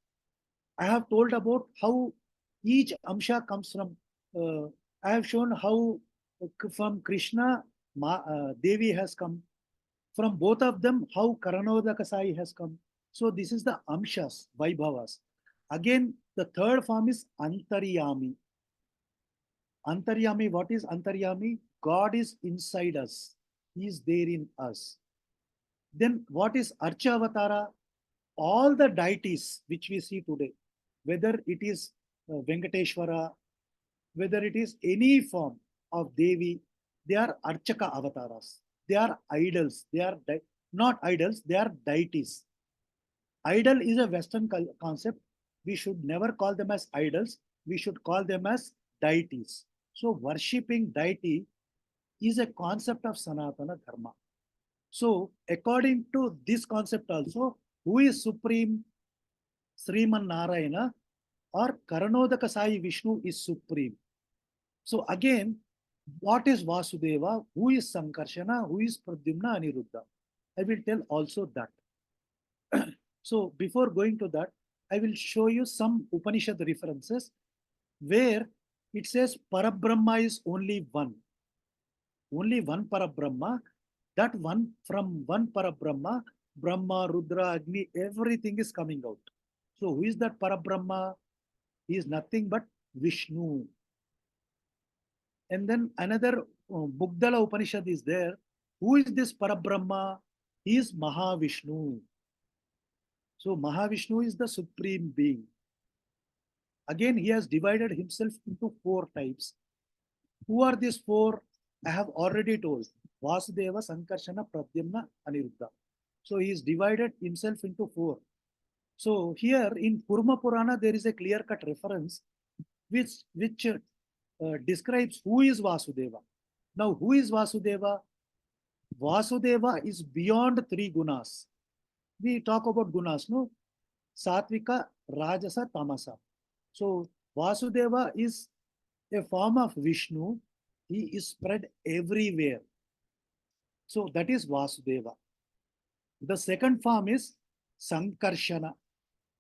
I have told about how each Amsha comes from, I have shown how from Krishna, Devi has come. From both of them, how Karanodakasai has come. So this is the Amshas, Vaibhavas. Again, the third form is Antaryami. Antaryami, what is Antaryami? God is inside us. He is there in us. Then what is Archa Avatara? All the deities which we see today, whether it is Venkateshwara, whether it is any form of Devi, they are Archaka Avataras. They are idols. They are not idols, they are deities. Idol is a Western concept. We should never call them as idols. We should call them as deities. So worshipping deity is a concept of Sanatana Dharma. So according to this concept also, who is supreme? Sriman Narayana or Karanodaka Sai Vishnu is supreme. So again, what is Vasudeva? Who is Sankarshana? Who is Pradyumna Aniruddha? I will tell also that. So before going to that, I will show you some Upanishad references where it says Parabrahma is only one. Only one Parabrahma. That one, from one Parabrahma, Brahma, Rudra, Agni, everything is coming out. So who is that Parabrahma? He is nothing but Vishnu. And then another Bugdala Upanishad is there. Who is this Parabrahma? He is Mahavishnu. So Mahavishnu is the supreme being. Again, he has divided himself into 4 types. Who are these 4? I have already told. Vasudeva, Sankarshana, Pradyamna, Aniruddha. So he is divided himself into 4. So here in Kurma Purana, there is a clear-cut reference which describes who is Vasudeva. Now, who is Vasudeva? Vasudeva is beyond 3 gunas. We talk about gunas, no? Satvika, Rajasa, Tamasa. So Vasudeva is a form of Vishnu. He is spread everywhere. So that is Vasudeva. The second form is Sankarshana.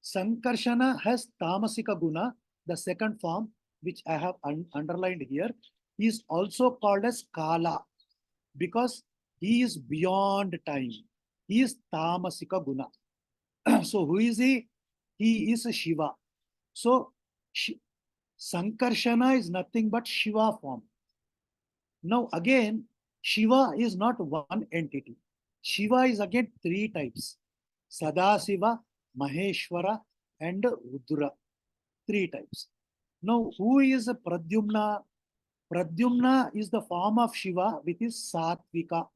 Sankarshana has Tamasika guna, the second form, which I have underlined here, is also called as Kala because he is beyond time. He is Tamasika guna. So who is he? He is a Shiva. So Sankarshana is nothing but Shiva form. Now again, Shiva is not one entity. Shiva is again 3 types. Sadasiva, Maheshwara, and Rudra. three types. Now, who is a Pradyumna? Pradyumna is the form of Shiva, which is Satvika.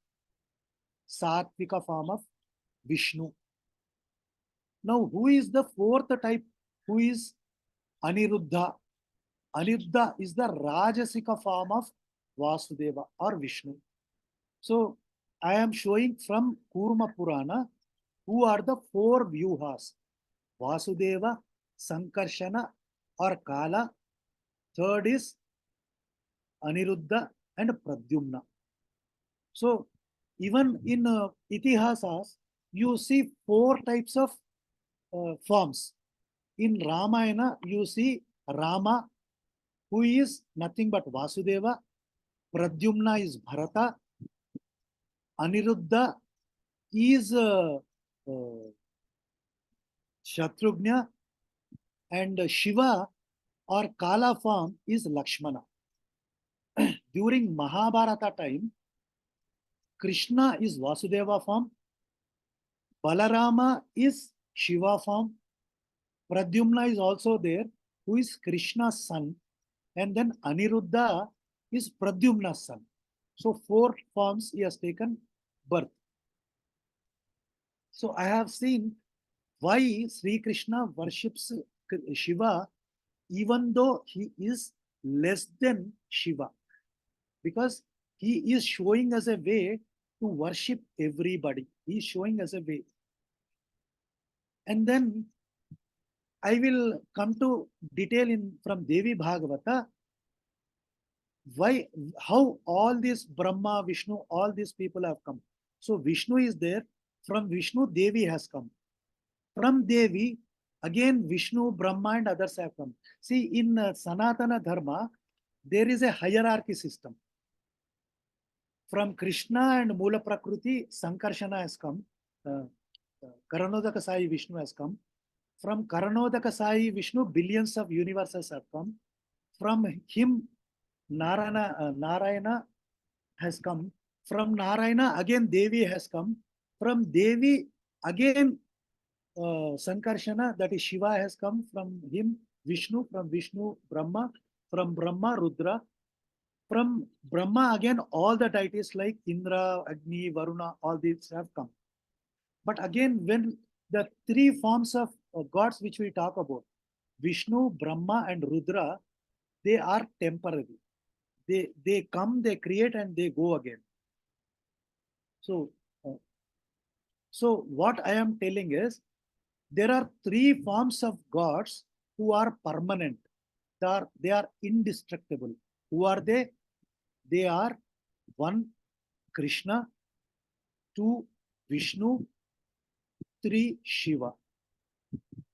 Satvika form of Vishnu. Now, who is the fourth type? Who is Aniruddha? Aniruddha is the Rajasika form of Vasudeva or Vishnu. So, I am showing from Kurma Purana who are the four Vyuhas. Vasudeva, Sankarshana or Kala. Third is Aniruddha and Pradyumna. So, even in Itihasas, you see four types of forms. In Ramayana, you see Rama, who is nothing but Vasudeva. Pradyumna is Bharata. Aniruddha is Shatrughna. And Shiva or Kala form is Lakshmana. During Mahabharata time, Krishna is Vasudeva form. Balarama is Shiva form. Pradyumna is also there, who is Krishna's son. And then Aniruddha is Pradyumna's son. So four forms he has taken birth. So I have seen why Sri Krishna worships Shiva even though he is less than Shiva. Because he is showing us a way to worship everybody. He is showing us a way. And then I will come to detail in from Devi Bhagavata why, how all this Brahma, Vishnu, all these people have come. So Vishnu is there. From Vishnu, Devi has come. From Devi, again Vishnu, Brahma and others have come. See, in Sanatana Dharma, there is a hierarchy system. From Krishna and Mula Prakriti, Sankarshana has come. Karanodaka Sai Vishnu has come. From Karanodaka Sai Vishnu, billions of universes have come. From him, Narayana has come. From Narayana, again Devi has come. From Devi, again Sankarshana, that is Shiva, has come. From him, Vishnu. From Vishnu, Brahma. From Brahma, Rudra. From Brahma, again, all the deities like Indra, Agni, Varuna, all these have come. But again, when the three forms of gods which we talk about, Vishnu, Brahma, and Rudra, they are temporary. They come, they create, and they go again. So what I am telling is, there are three forms of gods who are permanent. They are indestructible. Who are they? They are 1, Krishna, 2, Vishnu, 3, Shiva,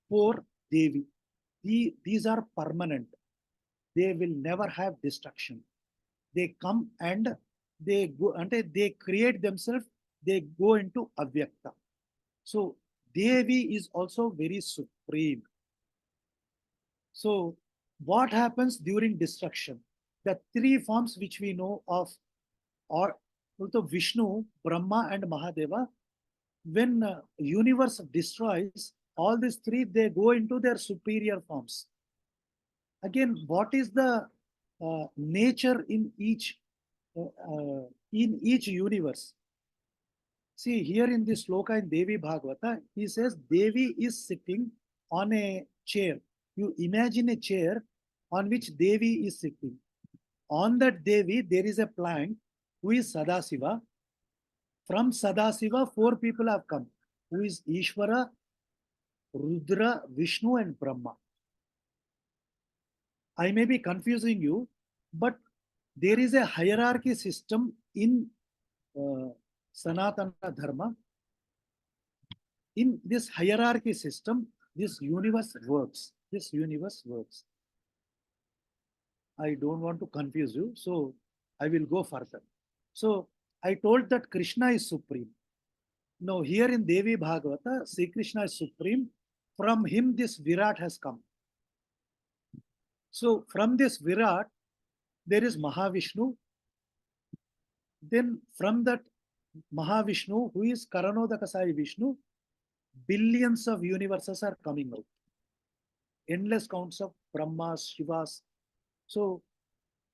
4, Devi. These are permanent. They will never have destruction. They come and they go, and they create themselves, they go into Avyakta. So Devi is also very supreme. So what happens during destruction? The three forms which we know of are also Vishnu, Brahma, and Mahadeva. When universe destroys, all these three, they go into their superior forms. Again, what is the nature in each universe? See, here in this sloka in Devi Bhagavata, he says Devi is sitting on a chair. You imagine a chair on which Devi is sitting. On that Devi, there is a plant who is Sadasiva. From Sadasiva, 4 people have come, who is Ishvara, Rudra, Vishnu, and Brahma. I may be confusing you, but there is a hierarchy system in Sanatana Dharma. In this hierarchy system, this universe works. This universe works. I don't want to confuse you, so I will go further. So I told that Krishna is supreme. Now here in Devi Bhagavata, Sri Krishna is supreme. From him this Virat has come. So from this Virat, there is Mahavishnu. Then from that Mahavishnu, who is Karanodakasai Vishnu, billions of universes are coming out. Endless counts of Brahmas, Shivas. So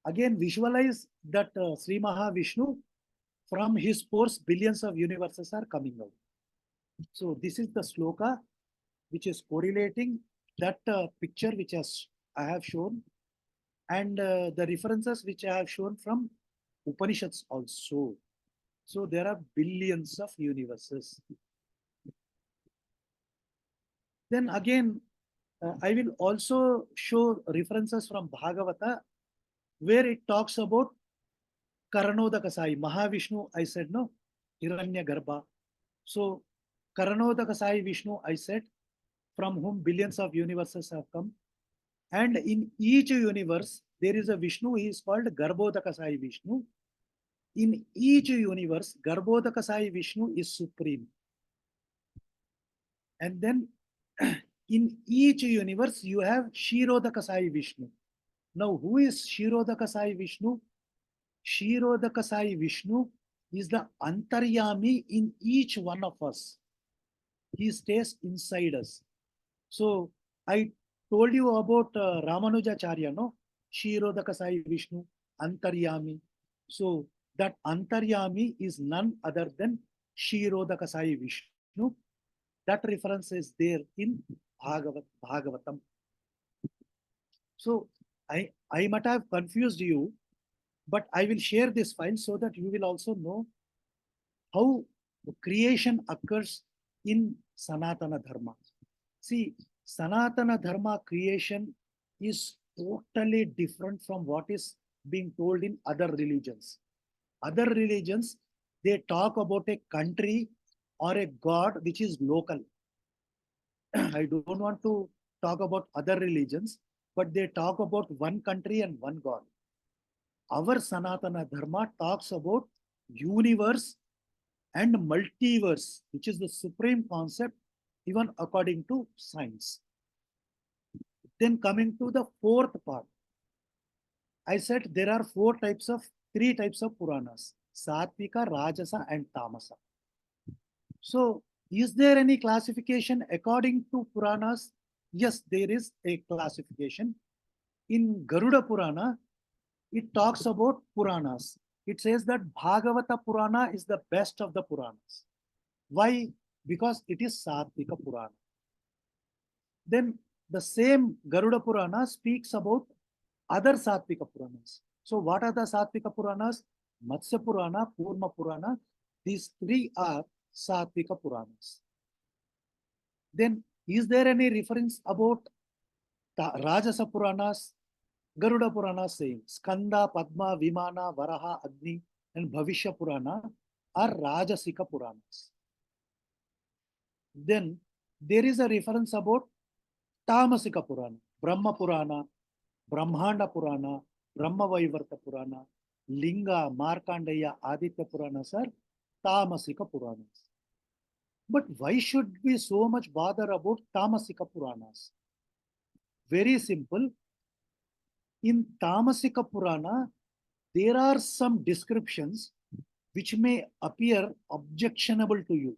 again, visualize that Sri Mahavishnu, from his pores, billions of universes are coming out. So this is the sloka which is correlating that picture which I have shown, and the references which I have shown from Upanishads also. So there are billions of universes. Then again, I will also show references from Bhagavata where it talks about Karanodakasai. Mahavishnu, I said no, Hiranya Garbha. So Karanodakasai Vishnu, I said, from whom billions of universes have come. And in each universe, there is a Vishnu, he is called Garbhodakasai Vishnu. In each universe, Garbhodakasai Vishnu is supreme. And then in each universe, you have Shirodakasai Vishnu. Now, who is Shirodakasai Vishnu? Shirodakasai Vishnu is the Antaryami in each one of us. He stays inside us. So I told you about Ramanujacharya, no? Shirodakasai Vishnu, Antaryami. So that Antaryami is none other than Shirodakasai Vishnu. That reference is there in Bhagavatam. So I might have confused you, but I will share this file so that you will also know how creation occurs in Sanatana Dharma. See, Sanatana Dharma creation is totally different from what is being told in other religions. Other religions, they talk about a country or a god which is local. I don't want to talk about other religions, but they talk about one country and one god. Our Sanatana Dharma talks about universe and multiverse, which is the supreme concept even according to science. Then coming to the fourth part, I said there are three types of Puranas: Satvika, Rajasa, and Tamasa. So is there any classification according to Puranas? Yes, there is a classification. In Garuda Purana, it talks about Puranas. It says that Bhagavata Purana is the best of the Puranas. Why? Because it is Satvika Purana. Then the same Garuda Purana speaks about other Satvika Puranas. So what are the Satvika Puranas? Matsya Purana, Purma Purana. These three are Satvika Puranas. Then is there any reference about Rajasa Puranas? Garuda Purana saying Skanda, Padma, Vimana, Varaha, Agni, and Bhavishya Purana are Rajasika Puranas. Then there is a reference about Tamasika Purana, Brahma Purana, Brahmanda Purana, Brahma Vaivarta Purana, Linga, Markandeya, Aditya Puranas are Tamasika Puranas. But why should we so much bother about Tamasika Puranas? Very simple. In Tamasika Purana, there are some descriptions which may appear objectionable to you.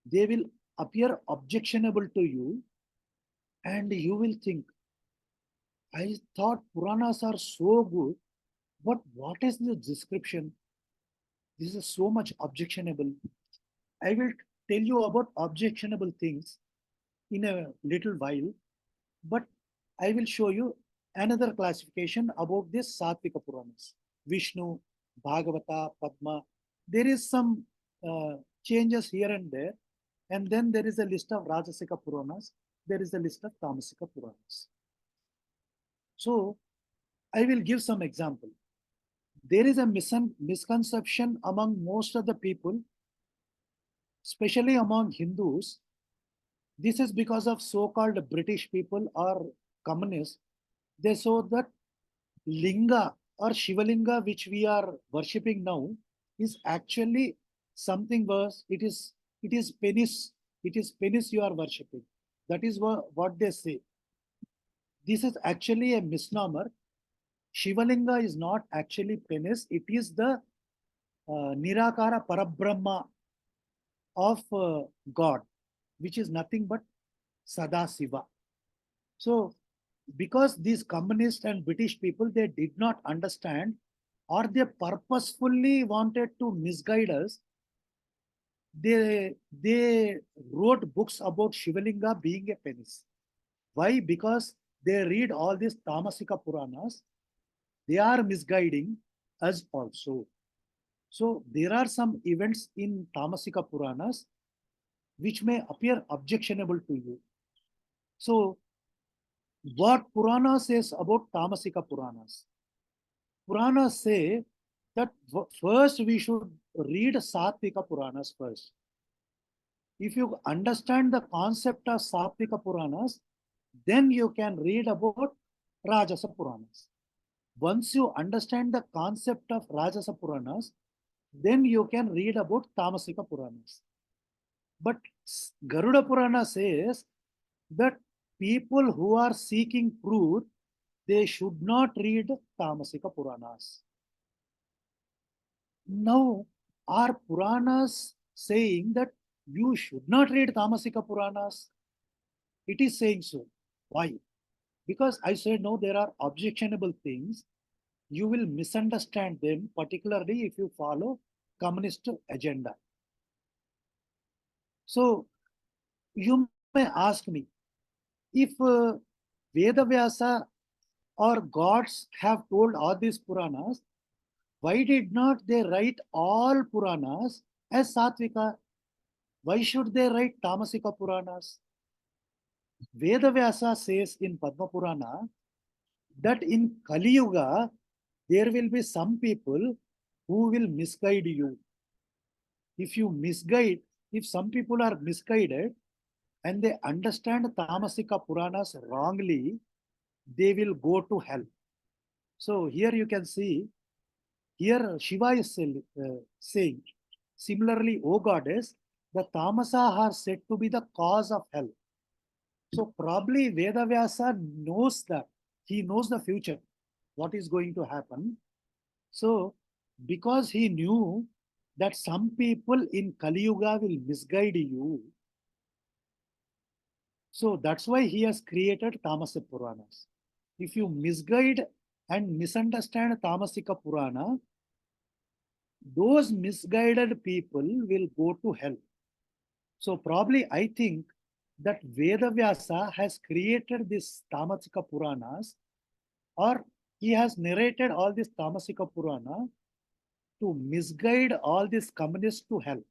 They will appear objectionable to you, and you will think, I thought Puranas are so good, but what is the description? This is so much objectionable. I will tell you about objectionable things in a little while, but I will show you another classification about this Satvika Puranas. Vishnu, Bhagavata, Padma. There is some changes here and there. And then there is a list of Rajasika Puranas. There is a list of Tamasika Puranas. So I will give some example. There is a misconception among most of the people, especially among Hindus. This is because of so-called British people or communists. They saw that Linga or Shivalinga, which we are worshipping now, is actually something worse. It is penis. It is penis you are worshipping. That is what they say. This is actually a misnomer. Shivalinga is not actually penis. It is the Nirakara Parabrahma of God, which is nothing but Sadasiva. So because these communists and British people, they did not understand, or they purposefully wanted to misguide us. They wrote books about Shivalinga being a penis. Why? Because they read all these Tamasika Puranas. They are misguiding us also. So there are some events in Tamasika Puranas which may appear objectionable to you. So what Purana says about Tamasika Puranas? Puranas say that first we should read Satvika Puranas first. If you understand the concept of Satvika Puranas, then you can read about Rajasa Puranas. Once you understand the concept of Rajasa Puranas, then you can read about Tamasika Puranas. But Garuda Purana says that people who are seeking truth, they should not read Tamasika Puranas. Now, are Puranas saying that you should not read Tamasika Puranas? It is saying so. Why? Because I said no, there are objectionable things. You will misunderstand them, particularly if you follow communist agenda. So you may ask me, if Veda Vyasa or gods have told all these Puranas, why did not they write all Puranas as Satvika? Why should they write Tamasika Puranas? Veda Vyasa says in Padma Purana that in Kali Yuga, there will be some people who will misguide you. If you misguide, if some people are misguided and they understand Tamasika Puranas wrongly, they will go to hell. So here you can see, here Shiva is saying, similarly, O goddess, the Tamasa are said to be the cause of hell. So probably Veda Vyasa knows that. He knows the future, what is going to happen. So because he knew that some people in Kali Yuga will misguide you, so that's why he has created Tamasa Puranas. If you misguide and misunderstand Tamasika Purana, those misguided people will go to hell. So probably I think that Veda Vyasa has created this Tamasika Puranas, or he has narrated all this Tamasika Purana to misguide all these communists to hell.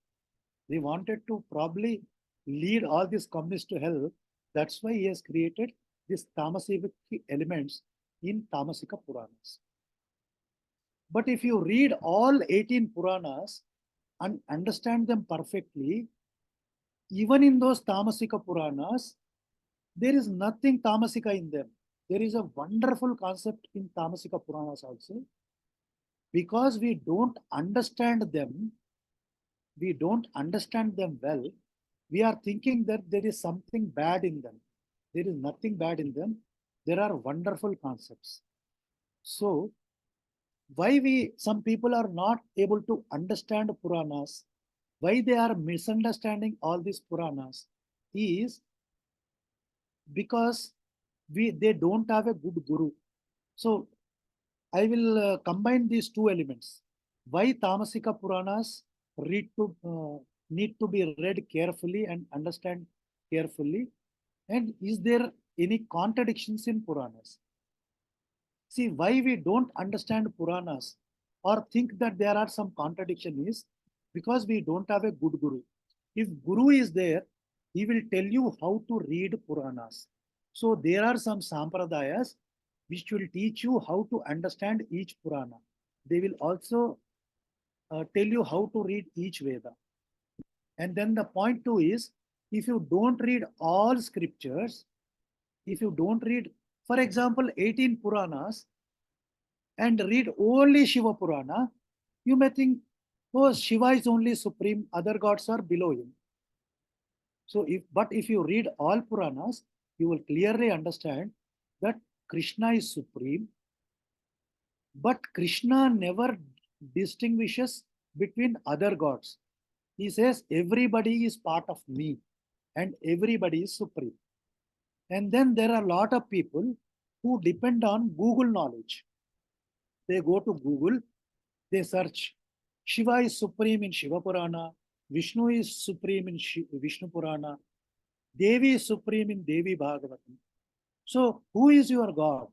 They wanted to probably lead all these communists to hell. That's why he has created these Tamasic elements in Tamasika Puranas. But if you read all 18 Puranas and understand them perfectly, even in those Tamasika Puranas, there is nothing Tamasika in them. There is a wonderful concept in Tamasika Puranas also. Because we don't understand them well, we are thinking that there is something bad in them. There is nothing bad in them. There are wonderful concepts. So why some people are not able to understand Puranas, why they are misunderstanding all these Puranas, is because they don't have a good guru. So I will combine these two elements. Why Tamasika Puranas need to be read carefully and understand carefully, and is there any contradictions in Puranas? See, why we don't understand Puranas or think that there are some contradiction is because we don't have a good guru. If guru is there, he will tell you how to read Puranas. So there are some sampradayas which will teach you how to understand each Purana. They will also tell you how to read each Veda. And then the point two is, if you don't read all scriptures, if you don't read, for example, 18 Puranas and read only Shiva Purana, you may think, oh, Shiva is only supreme, other gods are below him. So if you read all Puranas, you will clearly understand that Krishna is supreme, but Krishna never distinguishes between other gods. He says everybody is part of me and everybody is supreme. And then there are a lot of people who depend on Google knowledge. They go to Google, they search. Shiva is supreme in Shiva Purana, Vishnu is supreme in Vishnu Purana, Devi is supreme in Devi Bhagavatam. So, who is your God?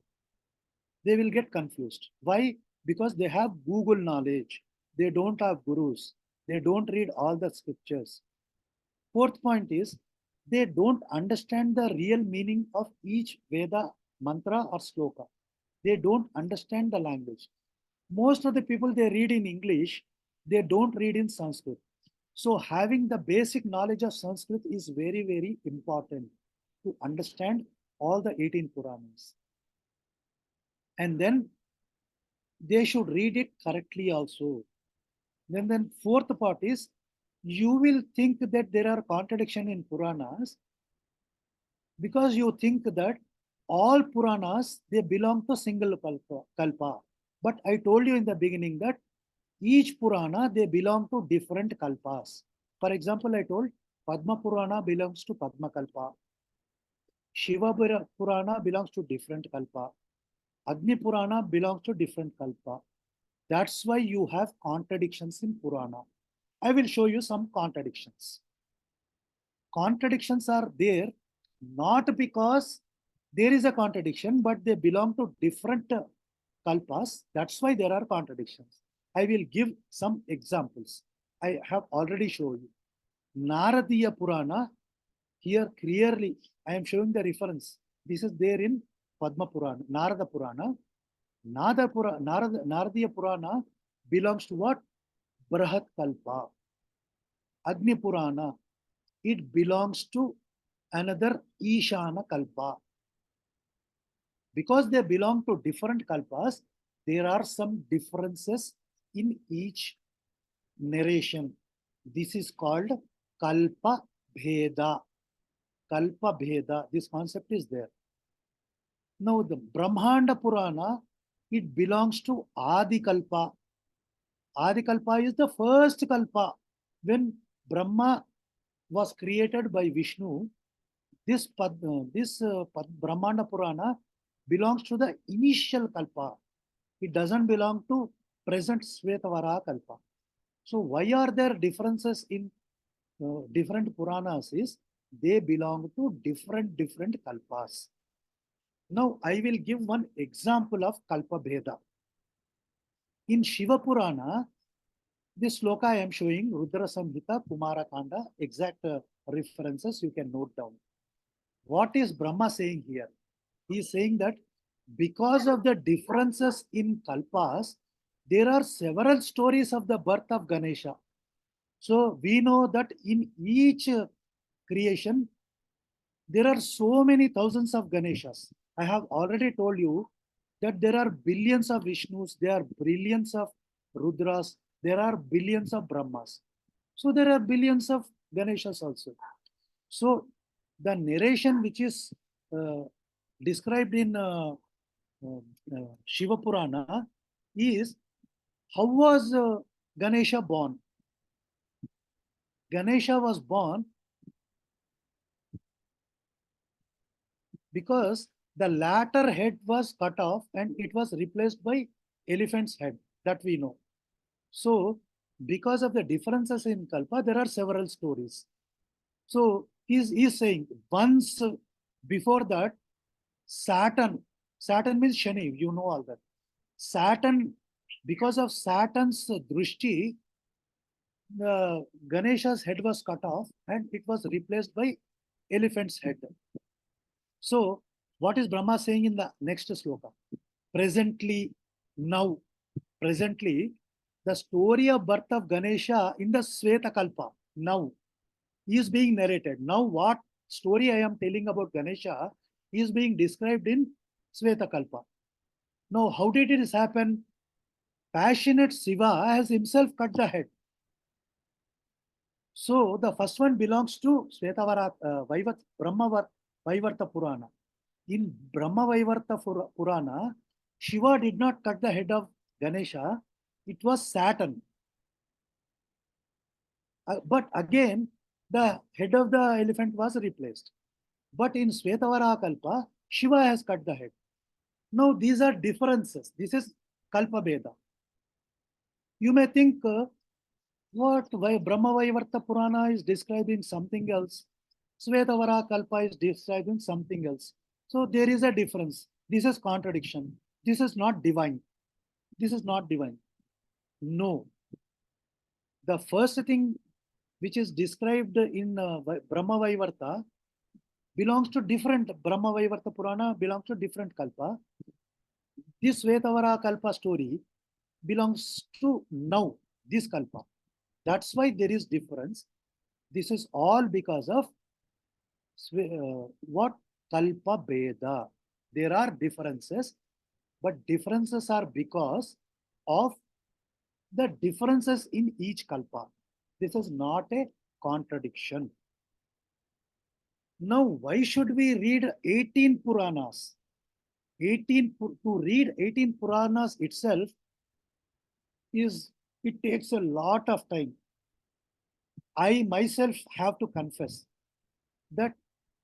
They will get confused. Why? Because they have Google knowledge. They don't have gurus. They don't read all the scriptures. Fourth point is, they don't understand the real meaning of each Veda, mantra or sloka. They don't understand the language. Most of the people, they read in English, they don't read in Sanskrit. So having the basic knowledge of Sanskrit is very, very important to understand all the 18 Puranas. And then they should read it correctly also. Then fourth part is, you will think that there are contradictions in Puranas because you think that all Puranas, they belong to single kalpa. But I told you in the beginning that each Purana, they belong to different kalpas. For example, I told Padma Purana belongs to Padma Kalpa. Shiva Purana belongs to different kalpa. Agni Purana belongs to different kalpa. That's why you have contradictions in Purana. I will show you some contradictions. Contradictions are there not because there is a contradiction, but they belong to different kalpas. That's why there are contradictions. I will give some examples. I have already shown you. Naradiya Purana, here clearly I am showing the reference. This is there in Padma Purana, Narada Purana. Naradiya Purana belongs to what? Brahat Kalpa. Agni Purana, it belongs to another Ishana Kalpa. Because they belong to different kalpas, there are some differences in each narration. This is called Kalpa Bheda. Kalpa Bheda, this concept is there. Now the Brahmanda Purana, it belongs to Adi Kalpa. Adi Kalpa is the first Kalpa. When Brahma was created by Vishnu, this Brahmanda Purana belongs to the initial Kalpa. It doesn't belong to present Svetavara Kalpa. So why are there differences in different Puranas is they belong to different Kalpas. Now I will give one example of Kalpa Bheda. In Shiva Purana, this sloka I am showing, Rudra Samhita, Kumara Kanda, exact references you can note down. What is Brahma saying here? He is saying that because of the differences in kalpas, there are several stories of the birth of Ganesha. So we know that in each creation, there are so many thousands of Ganeshas. I have already told you that there are billions of Vishnus, there are billions of Rudras, there are billions of Brahmas. So there are billions of Ganeshas also. So the narration which is described in Shiva Purana is how was Ganesha born? Ganesha was born because the latter head was cut off and it was replaced by elephant's head, that we know. So because of the differences in Kalpa, there are several stories. So he's saying once before that, Saturn means Shani, you know all that. Saturn, because of Saturn's drushti, Ganesha's head was cut off and it was replaced by elephant's head. So what is Brahma saying in the next sloka? Presently, now, presently, the story of birth of Ganesha in the Sveta Kalpa, now, is being narrated. Now what story I am telling about Ganesha is being described in Sveta Kalpa. Now how did it happen? Passionate Shiva has himself cut the head. So the first one belongs to Svetavara, Brahma Vaivarta Purana. In Brahma Vaivarta Purana, Shiva did not cut the head of Ganesha, it was Saturn. But again, the head of the elephant was replaced. But in Svetavara Kalpa, Shiva has cut the head. Now these are differences. This is Kalpa Veda. You may think, why Brahma Vaivarta Purana is describing something else. Svetavara Kalpa is describing something else. So there is a difference. This is contradiction. This is not divine. This is not divine. No. The first thing which is described in Brahma Vaivarta belongs to different, Brahma Vaivarta Purana belongs to different Kalpa. This Svetavara Kalpa story belongs to now, this Kalpa. That's why there is difference. This is all because of what? Kalpa Veda. There are differences, but differences are because of the differences in each Kalpa. This is not a contradiction. Now, why should we read 18 Puranas? To read 18 Puranas itself it takes a lot of time. I myself have to confess that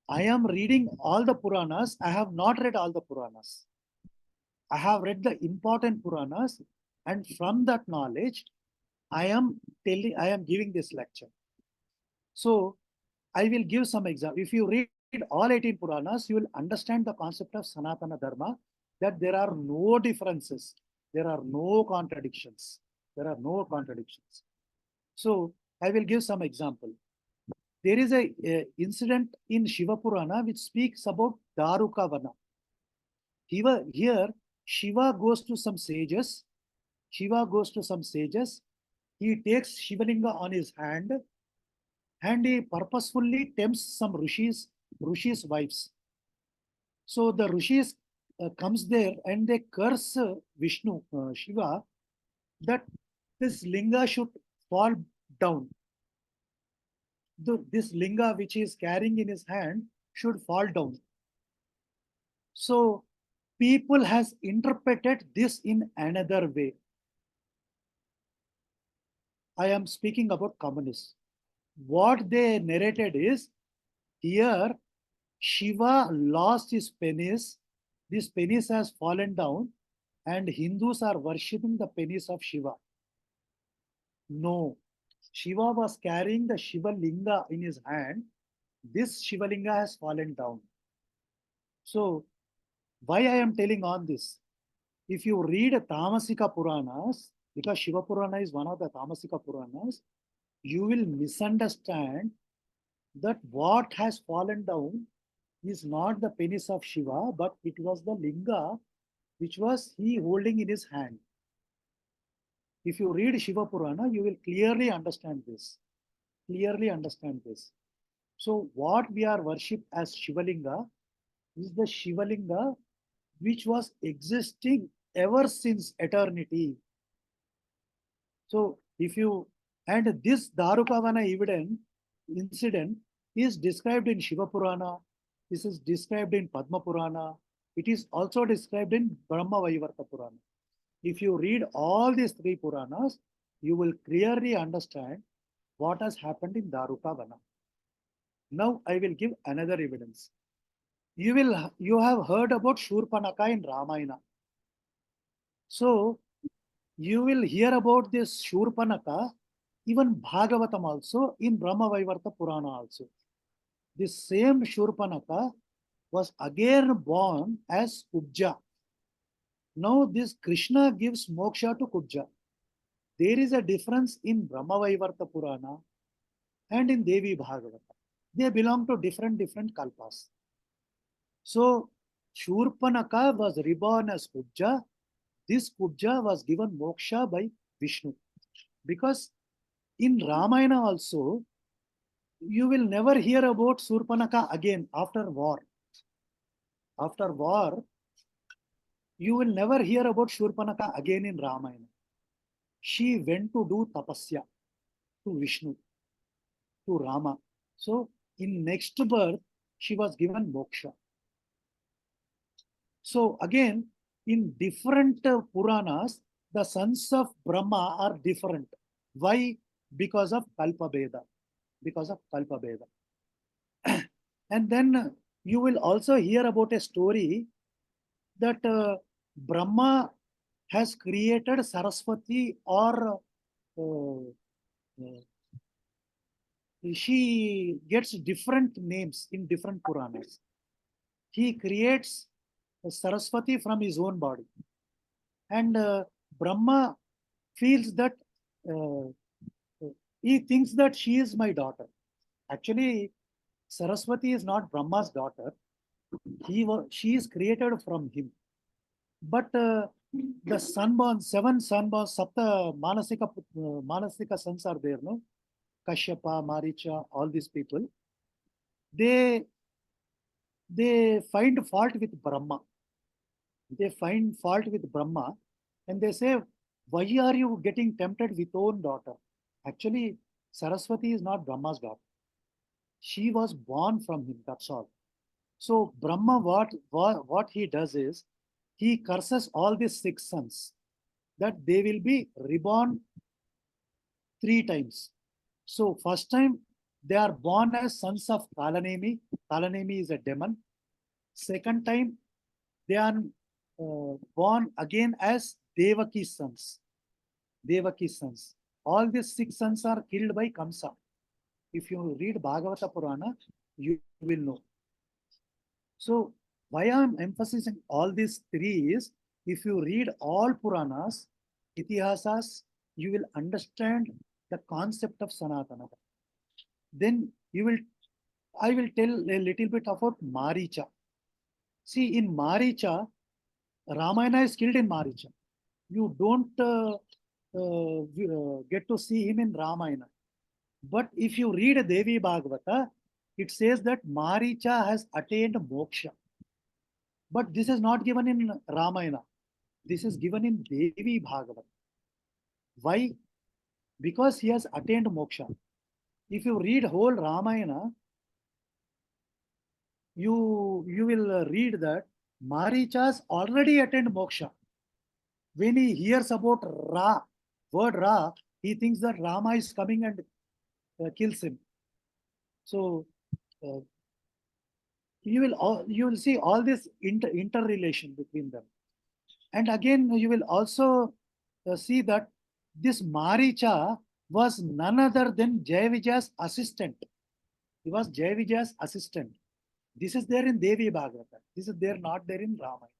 I am reading all the Puranas. I have not read all the Puranas. I have read the important Puranas, and from that knowledge, I am giving this lecture. So I will give some example. If you read all 18 Puranas, you will understand the concept of Sanatana Dharma, that there are no differences, there are no contradictions. There are no contradictions. So I will give some example. There is a incident in Shiva Purana which speaks about Daruka Vana. Here, Shiva goes to some sages. He takes Shivalinga on his hand and he purposefully tempts some Rishis' wives. So the Rishis comes there and they curse Vishnu, Shiva, that this linga should fall down. This linga which he is carrying in his hand should fall down. So people has interpreted this in another way. I am speaking about communists. What they narrated is, here Shiva lost his penis. This penis has fallen down and Hindus are worshipping the penis of Shiva. No, Shiva was carrying the Shiva Linga in his hand. This Shiva Linga has fallen down. So why I am telling on this? If you read Tamasika Puranas, because Shiva Purana is one of the Tamasika Puranas, you will misunderstand that what has fallen down is not the penis of Shiva, but it was the linga which was he holding in his hand. If you read Shiva Purana, you will clearly understand this. So what we are worship as Shivalinga is the Shivalinga which was existing ever since eternity. So if you, and this Darukavana incident is described in Shiva Purana, this is described in Padma Purana, it is also described in Brahma Vaivarta Purana. If you read all these three Puranas, you will clearly understand what has happened in Darukavana. Now I will give another evidence. You have heard about Shurpanaka in Ramayana. So you will hear about this Shurpanaka, even Bhagavatam also, in Brahma Vaivarta Purana also. This same Shurpanaka was again born as Kubja. Now this Krishna gives moksha to Kubja. There is a difference in Brahma Vaivarta Purana and in Devi Bhagavata. They belong to different kalpas. So Shurpanaka was reborn as Kubja. This Kubja was given moksha by Vishnu. Because in Ramayana also, you will never hear about Shurpanaka again after war. After war, you will never hear about Shurpanaka again in Ramayana. She went to do tapasya to Vishnu, to Rama. So in next birth, she was given moksha. So again, in different Puranas, the sons of Brahma are different. Why? Because of Kalpa Veda. And then you will also hear about a story that Brahma has created Saraswati, or she gets different names in different Puranas. He creates Saraswati from his own body. And Brahma feels that he thinks that she is my daughter. Actually, Saraswati is not Brahma's daughter. She is created from him. But the sunborn, 7 sunborn, Sapta Manasika sons are there, no? Kashyapa, Maricha, all these people. They find fault with Brahma. They find fault with Brahma, and they say, why are you getting tempted with own daughter? Actually, Saraswati is not Brahma's daughter. She was born from him, that's all. So Brahma, what he does is, he curses all these 6 sons that they will be reborn 3 times. So first time they are born as sons of Kalanemi. Kalanemi is a demon. Second time they are born again as Devaki's sons. Devaki's sons. All these 6 sons are killed by Kamsa. If you read Bhagavata Purana, you will know. So why I am emphasizing all these 3 is, if you read all Puranas, Itihasas, you will understand the concept of Sanatana. Then I will tell a little bit about Maricha. See, in Maricha, Ramayana is killed in Maricha. You don't get to see him in Ramayana. But if you read Devi Bhagavata, it says that Maricha has attained moksha. But this is not given in Ramayana. This is given in Devi Bhagavata. Why? Because he has attained moksha. If you read whole Ramayana, you will read that Marichas already attained moksha. When he hears about word Ra, he thinks that Rama is coming and kills him. So you will see all this interrelation between them. And again, you will also see that this Maricha was none other than Jaya Vijaya's assistant. He was Jaya Vijaya's assistant. This is there in Devi Bhagavata. This is there not there in Ramayana.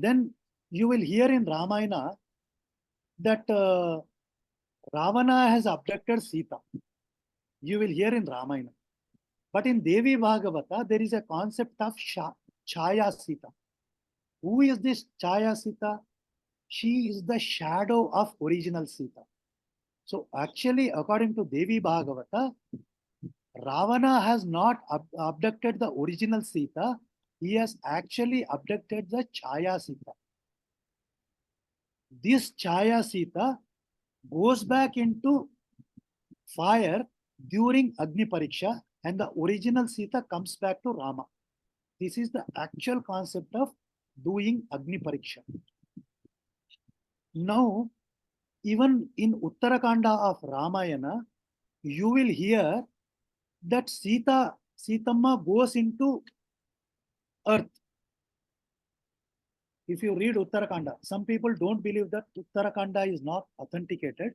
Then you will hear in Ramayana that Ravana has abducted Sita. You will hear in Ramayana. But in Devi Bhagavata, there is a concept of Chaya Sita. Who is this Chaya Sita? She is the shadow of original Sita. So actually, according to Devi Bhagavata, Ravana has not abducted the original Sita. He has actually abducted the Chaya Sita. This Chaya Sita goes back into fire during Agni Pariksha, and the original Sita comes back to Rama. This is the actual concept of doing Agni Pariksha. Now, even in Uttarakanda of Ramayana, you will hear that Sitamma goes into earth. If you read Uttarakanda, some people don't believe that Uttarakanda is not authenticated.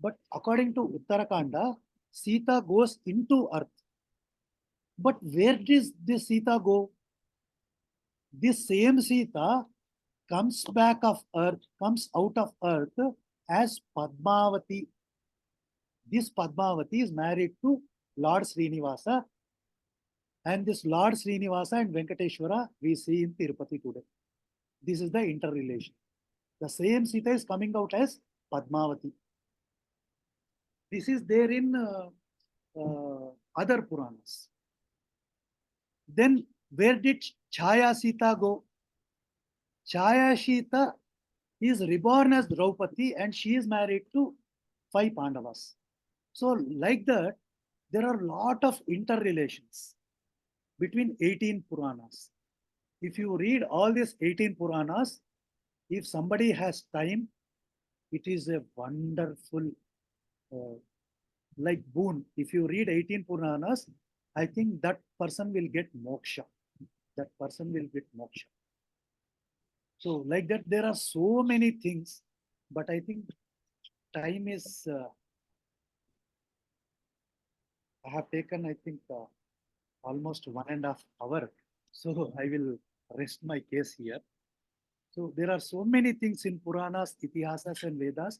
But according to Uttarakanda, Sita goes into earth. But where does this Sita go? This same Sita comes out of earth as Padmavati. This Padmavati is married to Lord Srinivasa, and this Lord Srinivasa and Venkateshwara we see in Tirupati today. This is the interrelation. The same Sita is coming out as Padmavati. This is there in other Puranas. Then where did Chaya Sita go? Chaya Sita is reborn as Draupadi, and she is married to 5 Pandavas. So like that, there are a lot of interrelations between 18 Puranas. If you read all these 18 Puranas, if somebody has time, it is a wonderful like boon. If you read 18 Puranas, I think that person will get moksha. that person will get moksha. So like that, there are so many things, but I think time is, I have taken, I think, almost 1.5 hours. So I will rest my case here. So there are so many things in Puranas, Itihasas and Vedas.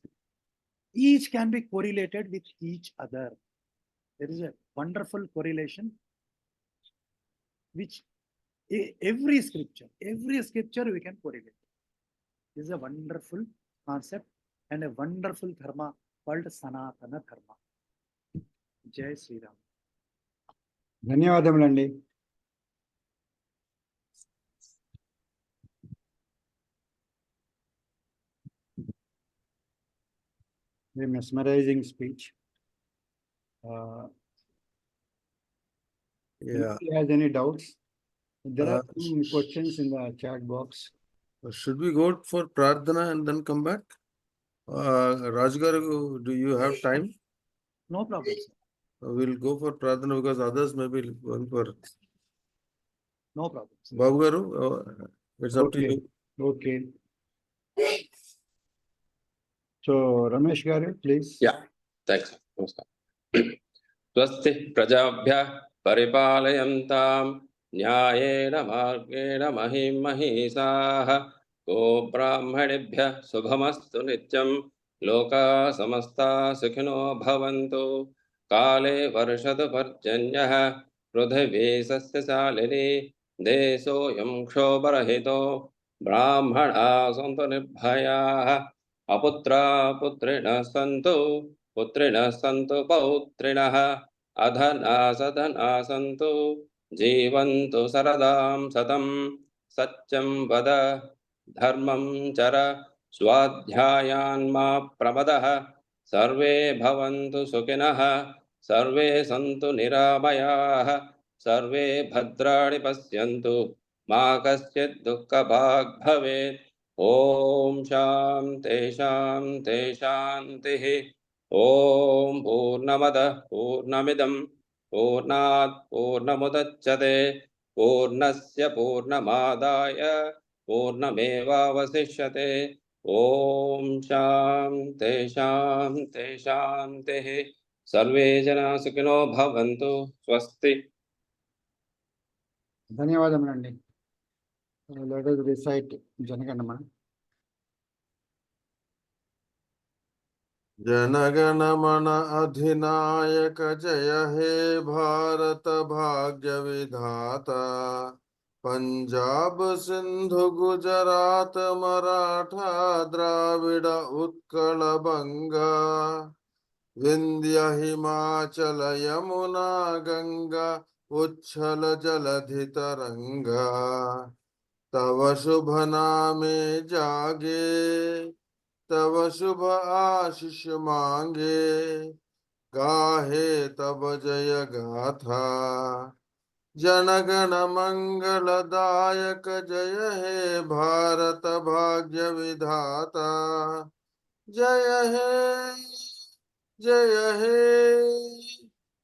Each can be correlated with each other. There is a wonderful correlation which every scripture we can correlate. This is a wonderful concept and a wonderful dharma called Sanatana Dharma. Jai Sri Ram. ధన్యవాదములండి. A mesmerizing speech. Yeah. Anybody has any doubts? There are Uh, some questions in the chat box. Should we go for Pradhana and then come back? Raju garu, do you have time? No problem, sir. We'll go for Pradhana because others may be going for No problem, sir. Babu garu. It's up to Okay. you. Okay. So Ramesh garu, please. Yeah, thanks. स्वस्ति प्रजाभ्यः परिपालयन्तां न्यायेन मार्गेण महीं महिषाः गो ब्राह्मणेभ्यः शुभमस्तु नित्यं लोकाः समस्ताः सुखिनो भवन्तु काले वर्षतु पर्जन्यः पृथिवी सस्यशालिनी देशोऽयं क्षोभरहितो ब्राह्मणाः सन्तु निर्भयाः अपुत्राः पुत्रिणः सन्तु पुत्रिणः सन्तु पौत्रिणः अधना सधना सन्तु जीवन्तु शरदां शतं सत्यं वद धर्मं चर स्वाध्यायान् मा प्रमदः सर्वे भवन्तु सुखिनः सर्वे सन्तु निरामयाः सर्वे भद्राणि पश्यन्तु मा कश्चित् दुःखभाग् भवेत् ॐ शान्ति शान्ति शान्तिः ॐ पूर्णमदः पूर्णमिदं पूर्णात् पूर्णमुदच्यते पूर्णस्य पूर्णमादाय पूर्णमेवावशिष्यते ॐ शान्ति शान्ति शान्तिः सर्वे जनाः सुखिनो भवन्तु स्वस्ति ధన్యవాదములండి. Let us recite Jana Gana Mana. Jana Gana Mana अधिनायक जय हे भारत भाग्य विधाता पंजाब सिंधु गुजरात मराठा द्राविड उत्कल बंगा विंध्य हिमाचल यमुना गंगा उच्छल जलधि तरंगा तव शुभ नामे जागे तब शुभ आशीष मांगे गाहे तब जय गाथा जनगण मंगलदायक जय हे भारत भाग्य विधाता जय हे जय हे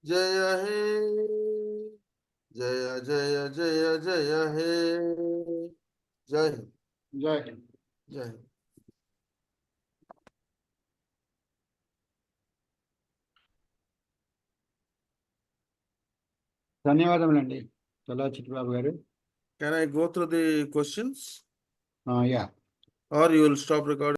जय हे जय जय जय जय हे जय జై హింద్. जय ధన్యవాదములండి. చలా చిట్టిబాబు గారు. Can I go through the questions Yeah. or you will stop recording?